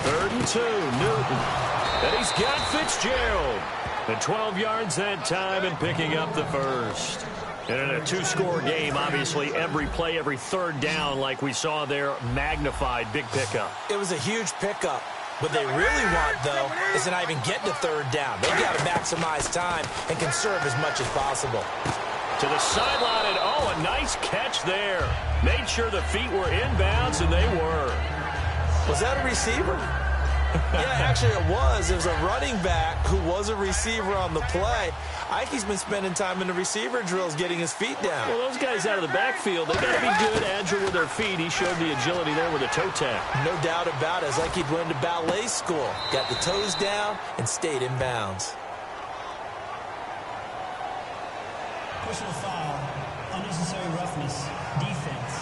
3rd and 2, Newton. And he's got Fitzgerald. And 12 yards that time and picking up the first. And in a 2-score game, obviously, every play, every third down, like we saw there, magnified, big pickup. It was a huge pickup. What they really want, though, is to not even get to third down. They've got to maximize time and conserve as much as possible. To the sideline, and oh, a nice catch there. Made sure the feet were inbounds, and they were. Was that a receiver? Yeah, actually it was. It was a running back who was a receiver on the play. Ike's been spending time in the receiver drills getting his feet down. Well, those guys out of the backfield, they got to be good, agile with their feet. He showed the agility there with a toe tap. No doubt about it. It's like he'd went to ballet school. Got the toes down and stayed in bounds. Personal foul, unnecessary roughness, defense.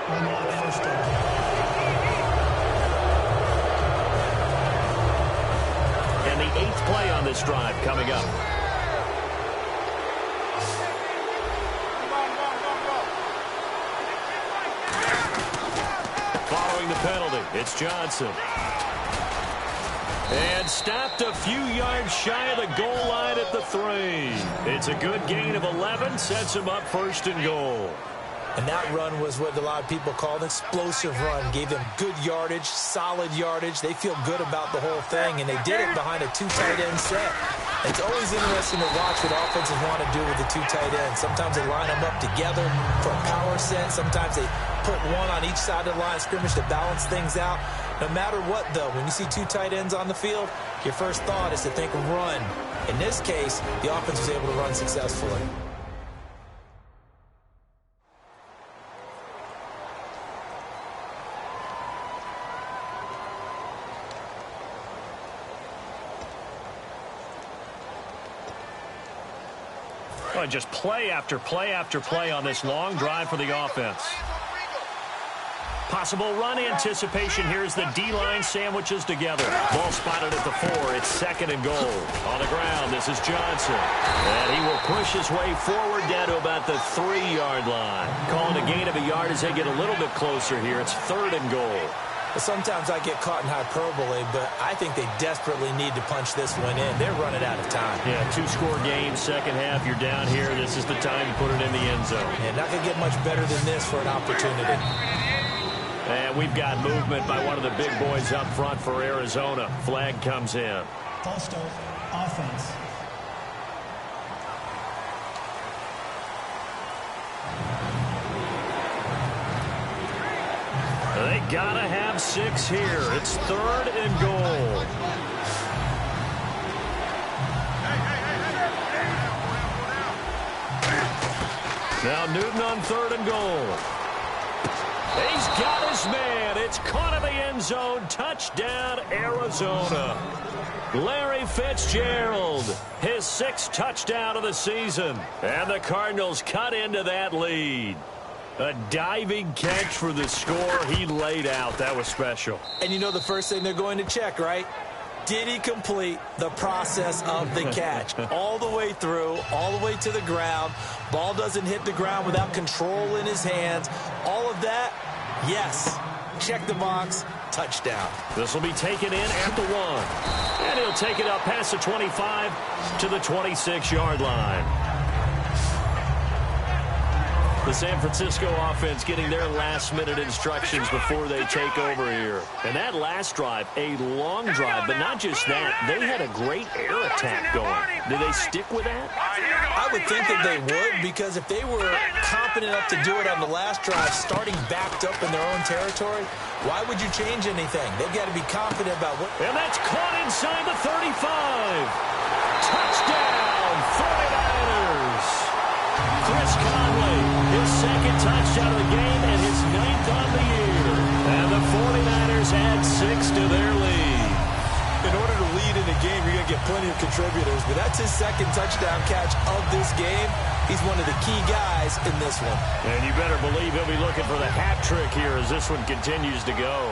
First down. And the 8th play on this drive coming up. Following the penalty, it's Johnson. And stopped a few yards shy of the goal line at the 3. It's a good gain of 11, sets him up 1st and goal. And that run was what a lot of people call an explosive run. Gave them good yardage, solid yardage. They feel good about the whole thing, and they did it behind a 2 tight end set. It's always interesting to watch what offenses want to do with the 2 tight ends. Sometimes they line them up together for a power set. Sometimes they put one on each side of the line of scrimmage to balance things out. No matter what, though, when you see 2 tight ends on the field, your first thought is to think run. In this case, the offense was able to run successfully. Oh, just play after play after play on this long drive for the offense. Possible run anticipation. Here's the D-line sandwiches together. Ball spotted at the 4. It's 2nd and goal. On the ground, this is Johnson. And he will push his way forward down to about the 3-yard line. Calling a gain of a yard as they get a little bit closer here. It's 3rd and goal. Sometimes I get caught in hyperbole, but I think they desperately need to punch this one in. They're running out of time. Yeah, 2-score game, second half. You're down here. This is the time to put it in the end zone. And not going to get much better than this for an opportunity. And we've got movement by one of the big boys up front for Arizona. Flag comes in. False start, offense. They gotta have 6 here. It's 3rd and goal. Now Newton on 3rd and goal. He's got his man. It's caught in the end zone. Touchdown, Arizona. Larry Fitzgerald, his 6th touchdown of the season. And the Cardinals cut into that lead. A diving catch for the score. He laid out. That was special. And you know the first thing they're going to check, right? Did he complete the process of the catch? All the way through, all the way to the ground. Ball doesn't hit the ground without control in his hands. All of that, yes. Check the box. Touchdown. This will be taken in at the 1. And he'll take it up past the 25 to the 26-yard line. The San Francisco offense getting their last-minute instructions before they take over here. And that last drive, a long drive, but not just that. They had a great air attack going. Do they stick with that? I would think that they would, because if they were confident enough to do it on the last drive, starting backed up in their own territory, why would you change anything? They've got to be confident about what... And that's caught inside the 35. Touchdown, 49ers. Chris Conley, his 2nd touchdown of the game and his 9th on the year. And the 49ers add 6 to their lead. In order to lead in a game, you're going to get plenty of contributors, but that's his 2nd touchdown catch of this game. He's one of the key guys in this one. And you better believe he'll be looking for the hat trick here as this one continues to go.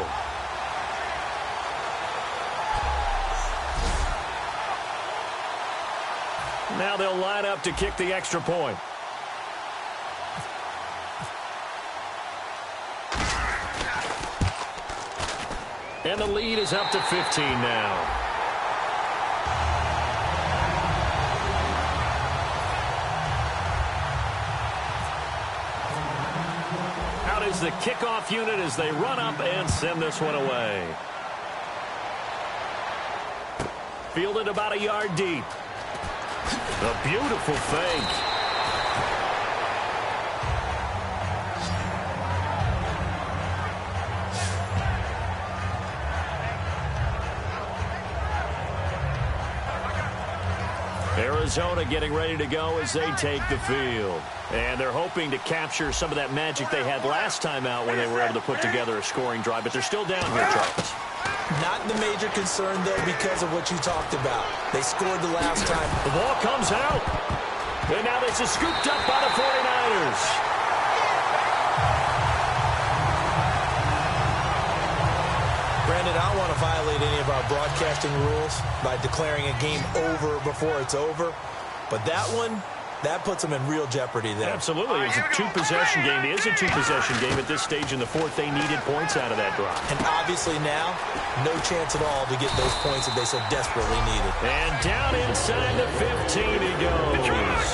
Now they'll line up to kick the extra point. And the lead is up to 15 now. Out is the kickoff unit as they run up and send this one away. Fielded about a yard deep. A beautiful fake. Arizona getting ready to go as they take the field. And they're hoping to capture some of that magic they had last time out when they were able to put together a scoring drive. But they're still down here, Charles. Not the major concern, though, because of what you talked about. They scored the last time. The ball comes out. And now this is scooped up by the 49ers. Brandon, I don't want to violate any of our broadcasting rules by declaring a game over before it's over. But that one, that puts them in real jeopardy there. Absolutely. It's a two-possession game. It is a two-possession game at this stage in the 4th. They needed points out of that drive. And obviously now, no chance at all to get those points that they so desperately needed. And down inside the 15 he goes.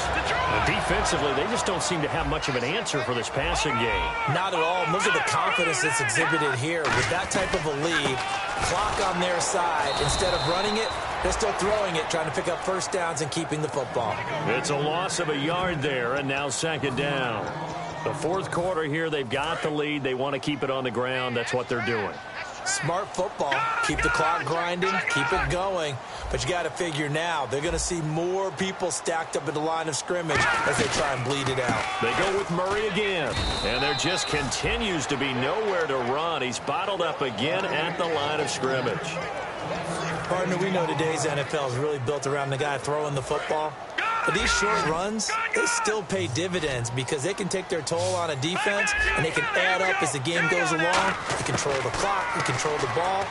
Defensively, they just don't seem to have much of an answer for this passing game. Not at all. And look at the confidence that's exhibited here. With that type of a lead, clock on their side, instead of running it, they're still throwing it, trying to pick up first downs and keeping the football. It's a loss of a yard there, and now 2nd down. The 4th quarter here, they've got the lead. They want to keep it on the ground. That's what they're doing. Smart football. Keep the clock grinding. Keep it going. But you got to figure now, they're going to see more people stacked up at the line of scrimmage as they try and bleed it out. They go with Murray again. And there just continues to be nowhere to run. He's bottled up again at the line of scrimmage. Partner, we know today's NFL is really built around the guy throwing the football. But these short runs, they still pay dividends because they can take their toll on a defense and they can add up as the game goes along. You control the clock, you control the ball,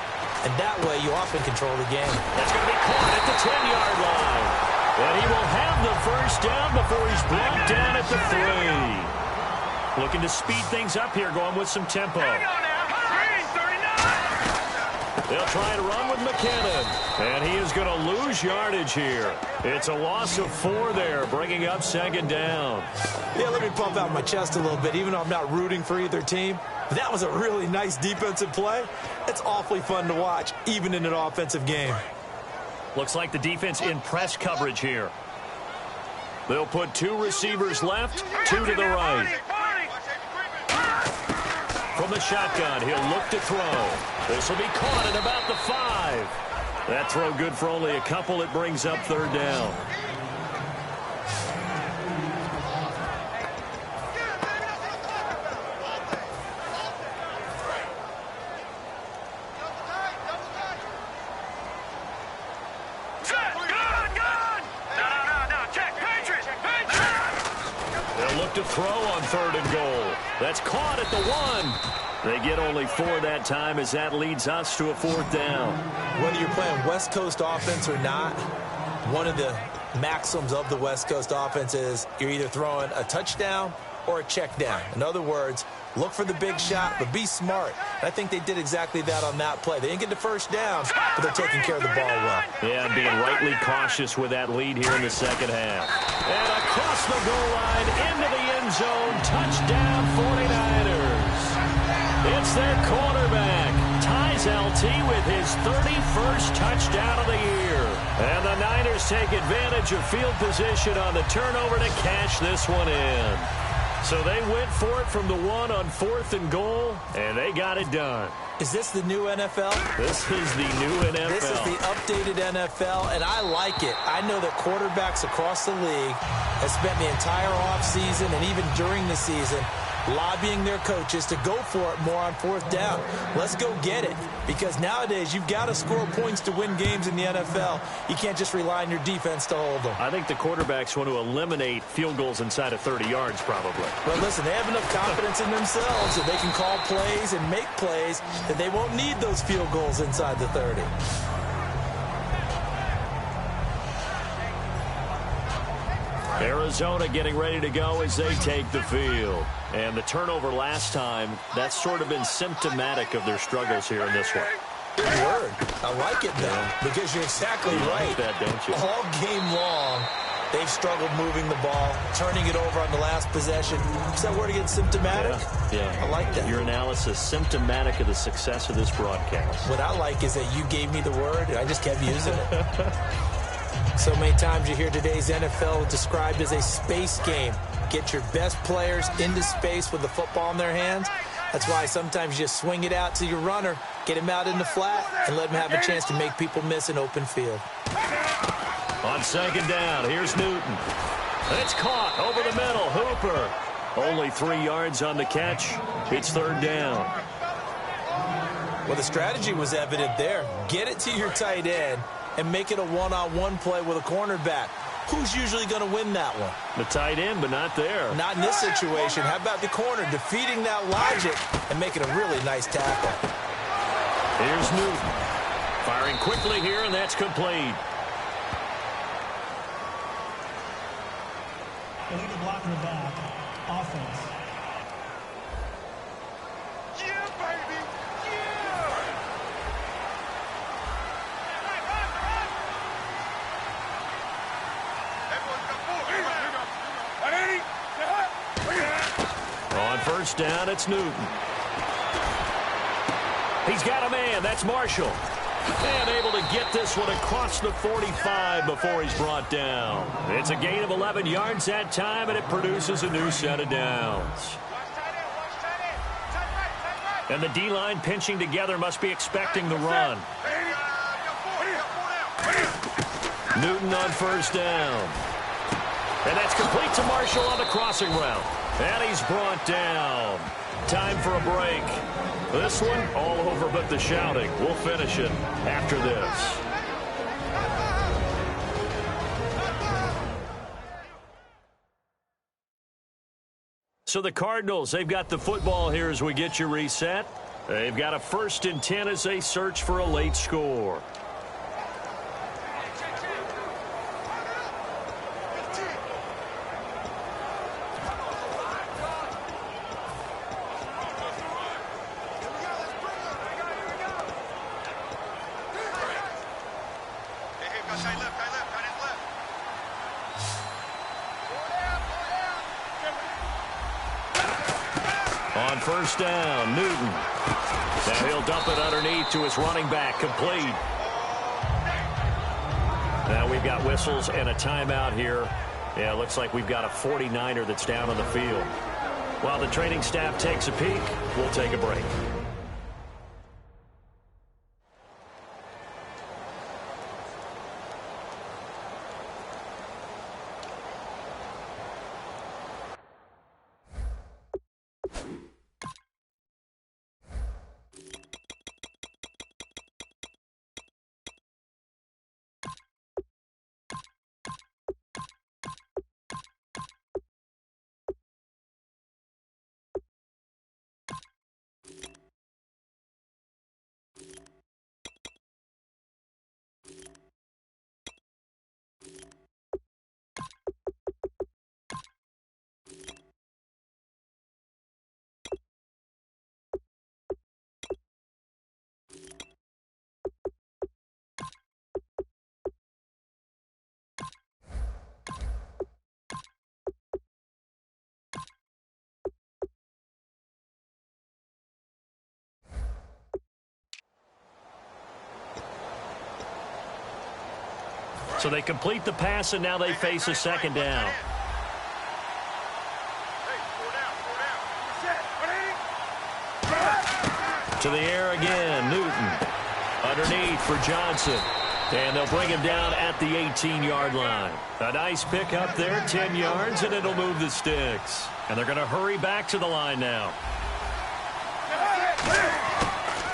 and that way you often control the game. That's going to be caught at the 10-yard line. And he will have the first down before he's brought down at the 3. Looking to speed things up here, going with some tempo. They'll try and run with McKinnon. And he is going to lose yardage here. It's a loss of 4 there, bringing up 2nd down. Yeah, let me pump out my chest a little bit, even though I'm not rooting for either team. That was a really nice defensive play. It's awfully fun to watch, even in an offensive game. Looks like the defense in press coverage here. They'll put 2 receivers left, 2 to the right. From the shotgun, he'll look to throw. This will be caught at about the 5. That throw good for only a couple. It brings up 3rd down. throw on 3rd and goal. That's caught at the 1. They get only 4 that time as that leads us to a 4th down. Whether you're playing West Coast offense or not, one of the maxims of the West Coast offense is you're either throwing a touchdown or a check down. In other words, look for the big shot, but be smart. And I think they did exactly that on that play. They didn't get the first down, but they're taking care of the ball well. Yeah, being rightly cautious with that lead here in the second half. And across the goal line, into the end zone, touchdown 49ers. It's their quarterback, ties LT with his 31st touchdown of the year. And the Niners take advantage of field position on the turnover to cash this one in. So they went for it from the 1 on 4th and goal, and they got it done. Is this the new NFL? This is the new NFL. This is the updated NFL, and I like it. I know that quarterbacks across the league have spent the entire offseason and even during the season lobbying their coaches to go for it more on 4th down. Let's go get it, because nowadays you've got to score points to win games in the NFL. You can't just rely on your defense to hold them. I think the quarterbacks want to eliminate field goals inside of 30 yards probably. But listen, they have enough confidence in themselves that they can call plays and make plays that they won't need those field goals inside the 30. Arizona getting ready to go as they take the field. And the turnover last time, that's sort of been symptomatic of their struggles here in this one. Good word. I like it, though, because you're exactly right. Like that, don't you? All game long, they've struggled moving the ball, turning it over on the last possession. Is that word again, symptomatic? Yeah. I like that. Your analysis, symptomatic of the success of this broadcast. What I like is that you gave me the word, and I just kept using it. So many times you hear today's NFL described as a space game. Get your best players into space with the football in their hands. That's why sometimes you just swing it out to your runner, get him out in the flat, and let him have a chance to make people miss an open field. On 2nd down, here's Newton. It's caught over the middle. Hooper. Only 3 yards on the catch. It's 3rd down. Well, the strategy was evident there. Get it to your tight end and make it a one-on-one play with a cornerback. Who's usually going to win that one? The tight end, but not there. Not in this situation. How about the corner defeating that logic and making a really nice tackle? Here's Newton. Firing quickly here, and that's complete. Illegal block in the back. Offense. Yeah, baby! Yeah! On 1st down, it's Newton. He's got a man. That's Marshall. And able to get this one across the 45 before he's brought down. It's a gain of 11 yards that time, and it produces a new set of downs. And the D-line pinching together must be expecting the run. Newton on 1st down. And that's complete to Marshall on the crossing route. And he's brought down. Time for a break. This one all over but the shouting. We'll finish it after this. So the Cardinals, they've got the football here as we get you reset. They've got a 1st and 10 as they search for a late score. On 1st down, Newton. Now he'll dump it underneath to his running back, complete. Now we've got whistles and a timeout here. Yeah, it looks like we've got a 49er that's down on the field. While the training staff takes a peek, we'll take a break. So they complete the pass, and now they face a second down. To the air again, Newton. Underneath for Johnson. And they'll bring him down at the 18-yard line. A nice pickup there, 10 yards, and it'll move the sticks. And they're going to hurry back to the line now.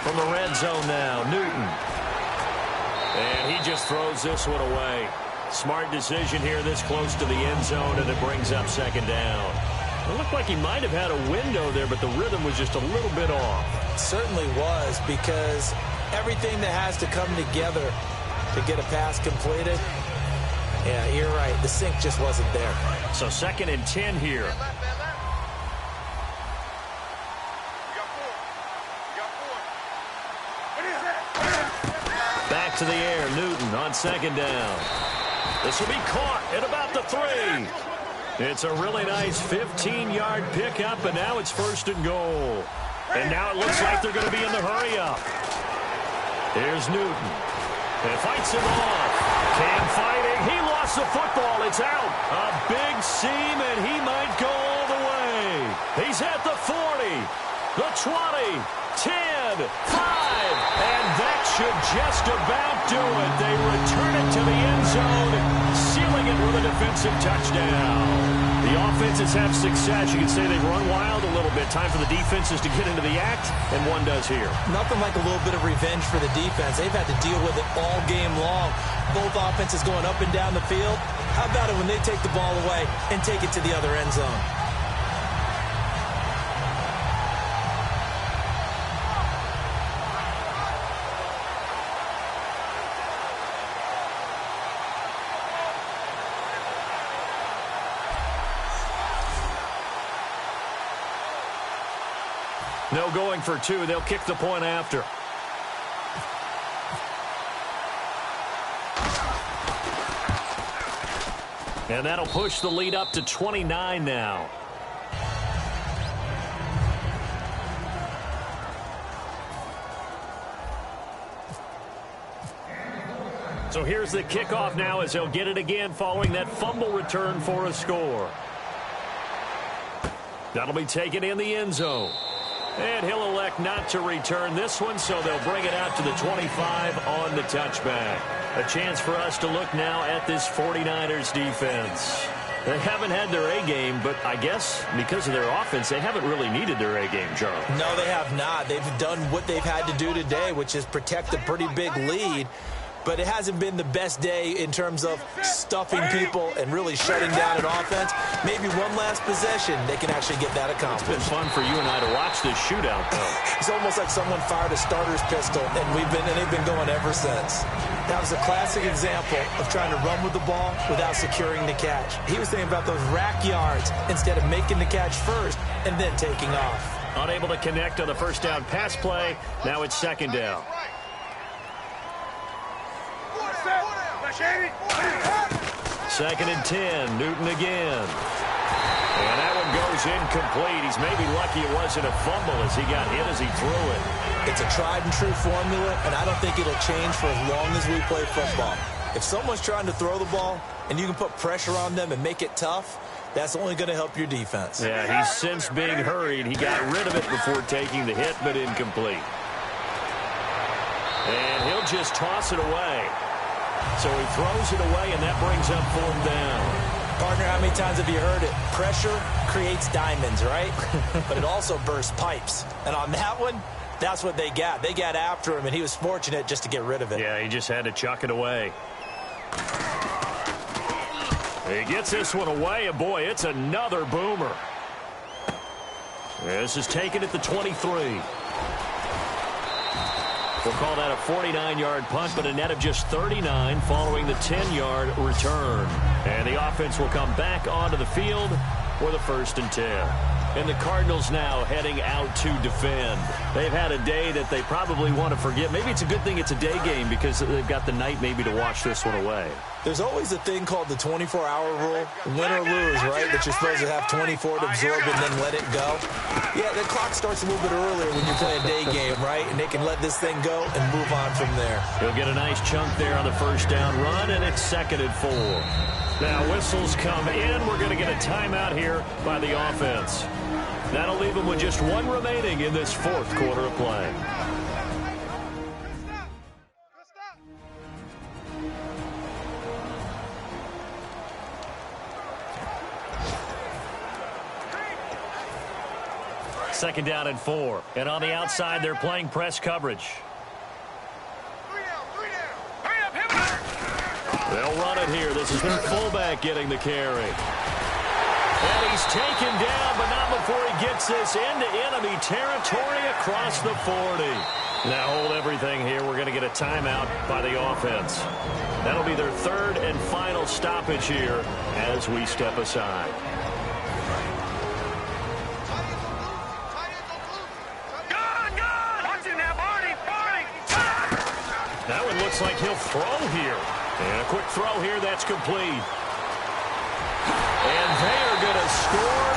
From the red zone now, Newton. And he just throws this one away. Smart decision here this close to the end zone, and it brings up second down. It looked like he might have had a window there, but the rhythm was just a little bit off. It certainly was, because everything that has to come together to get a pass completed, yeah, you're right. The sync just wasn't there. So 2nd and 10 here. Back to the air, Newton on second down. This will be caught at about the 3. It's a really nice 15-yard pickup, and now it's 1st and goal. And now it looks like they're going to be in the hurry-up. Here's Newton. And fights him off. Cam fighting. He lost the football. It's out. A big seam, and he might go all the way. He's at the 40, the 20, 10, 5, and that should just about do it. They return it to the end zone, sealing it with a defensive touchdown. The offenses have success. You can say they've run wild a little bit. Time for the defenses to get into the act, and one does here. Nothing like a little bit of revenge for the defense. They've had to deal with it all game long. Both offenses going up and down the field. How about it when they take the ball away and take it to the other end zone? No going for 2. They'll kick the point after. And that'll push the lead up to 29 now. So here's the kickoff now as they'll get it again following that fumble return for a score. That'll be taken in the end zone. And he'll elect not to return this one, so they'll bring it out to the 25 on the touchback. A chance for us to look now at this 49ers defense. They haven't had their A-game, but I guess because of their offense, they haven't really needed their A-game, Charles. No, they have not. They've done what they've had to do today, which is protect a pretty big lead. But it hasn't been the best day in terms of stuffing people and really shutting down an offense. Maybe one last possession, they can actually get that accomplished. It's been fun for you and I to watch this shootout, though. It's almost like someone fired a starter's pistol, and they've been going ever since. That was a classic example of trying to run with the ball without securing the catch. He was thinking about those rack yards instead of making the catch first and then taking off. Unable to connect on the first down pass play. Now it's second down. Second and 10. Newton again. And that one goes incomplete. He's maybe lucky it wasn't a fumble as he got hit as he threw it. It's a tried and true formula, and I don't think it'll change for as long as we play football. If someone's trying to throw the ball and you can put pressure on them and make it tough, that's only going to help your defense. Yeah, he's since being hurried. He got rid of it before taking the hit, but incomplete. And he'll just toss it away. So he throws it away, and that brings up 4th down. Partner, how many times have you heard it? Pressure creates diamonds, right? But it also bursts pipes. And on that one, that's what they got. They got after him, and he was fortunate just to get rid of it. Yeah, he just had to chuck it away. He gets this one away, and boy, it's another boomer. This is taken at the 23. We'll call that a 49-yard punt, but a net of just 39 following the 10-yard return. And the offense will come back onto the field for the 1st and 10. And the Cardinals now heading out to defend. They've had a day that they probably want to forget. Maybe it's a good thing it's a day game because they've got the night maybe to wash this one away. There's always a thing called the 24-hour rule, win or lose, right, that you're supposed to have 24 to absorb and then let it go. Yeah, the clock starts a little bit earlier when you're playing a day game, right, and they can let this thing go and move on from there. He'll get a nice chunk there on the first down run, and it's 2nd and 4. Now whistles come in. We're going to get a timeout here by the offense. That'll leave them with just one remaining in this 4th quarter of play. Second down and 4. And on the outside, they're playing press coverage. They'll run it here. This is their fullback getting the carry. And he's taken down, but not before he gets this into enemy territory across the 40. Now hold everything here. We're going to get a timeout by the offense. That'll be their 3rd and final stoppage here as we step aside. That one looks like he'll throw here. And a quick throw here, that's complete. And they are going to score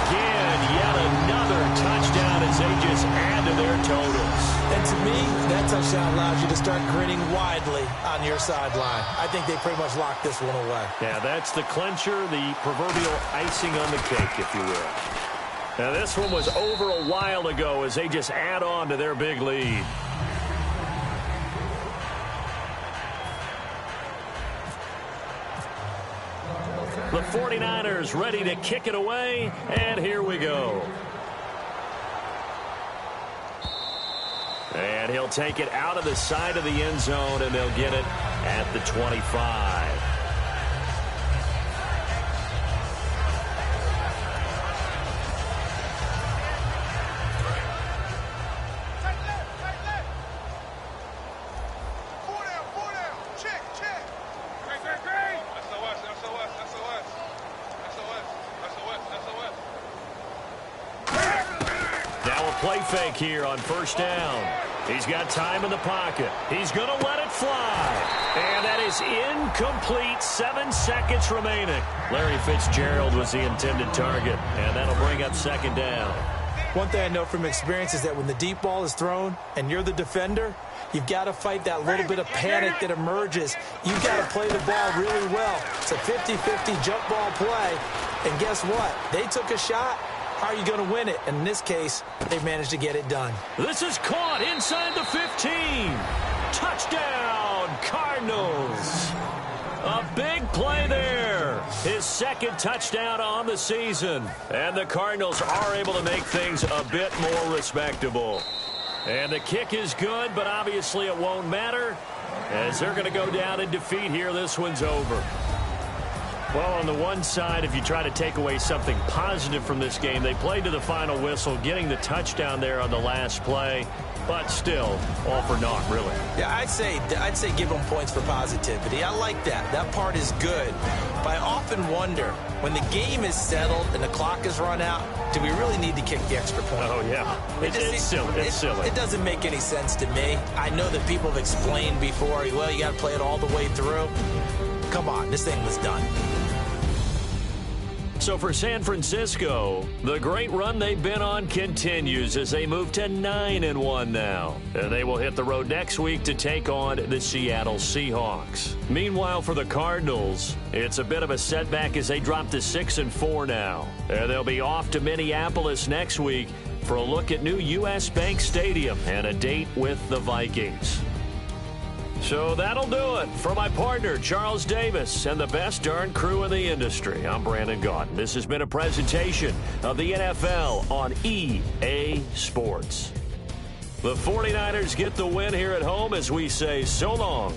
again. Yet another touchdown as they just add to their totals. And to me, that touchdown allows you to start grinning widely on your sideline. I think they pretty much locked this one away. Yeah, that's the clincher, the proverbial icing on the cake, if you will. Now, this one was over a while ago as they just add on to their big lead. The 49ers ready to kick it away, and here we go. And he'll take it out of the side of the end zone, and they'll get it at the 25. Play fake here on first down. He's got time in the pocket. He's going to let it fly. And that is incomplete. 7 seconds remaining. Larry Fitzgerald was the intended target. And that'll bring up 2nd down. One thing I know from experience is that when the deep ball is thrown and you're the defender, you've got to fight that little bit of panic that emerges. You've got to play the ball really well. It's a 50-50 jump ball play. And guess what? They took a shot. How are you going to win it? And in this case, they managed to get it done. This is caught inside the 15. Touchdown, Cardinals. A big play there. His 2nd touchdown on the season. And the Cardinals are able to make things a bit more respectable. And the kick is good, but obviously it won't matter as they're going to go down in defeat here. This one's over. Well, on the one side, if you try to take away something positive from this game, they played to the final whistle, getting the touchdown there on the last play, but still, all for naught, really. Yeah, I'd say give them points for positivity. I like that. That part is good. But I often wonder, when the game is settled and the clock is run out, do we really need to kick the extra point? Oh, yeah. It's silly. It's silly. It doesn't make any sense to me. I know that people have explained before, well, you got to play it all the way through. Come on, this thing was done. So for San Francisco, the great run they've been on continues as they move to 9-1 now. And they will hit the road next week to take on the Seattle Seahawks. Meanwhile, for the Cardinals, it's a bit of a setback as they drop to 6-4 now. And they'll be off to Minneapolis next week for a look at new U.S. Bank Stadium and a date with the Vikings. So that'll do it. For my partner, Charles Davis, and the best darn crew in the industry, I'm Brandon Gaudin. This has been a presentation of the NFL on EA Sports. The 49ers get the win here at home as we say so long.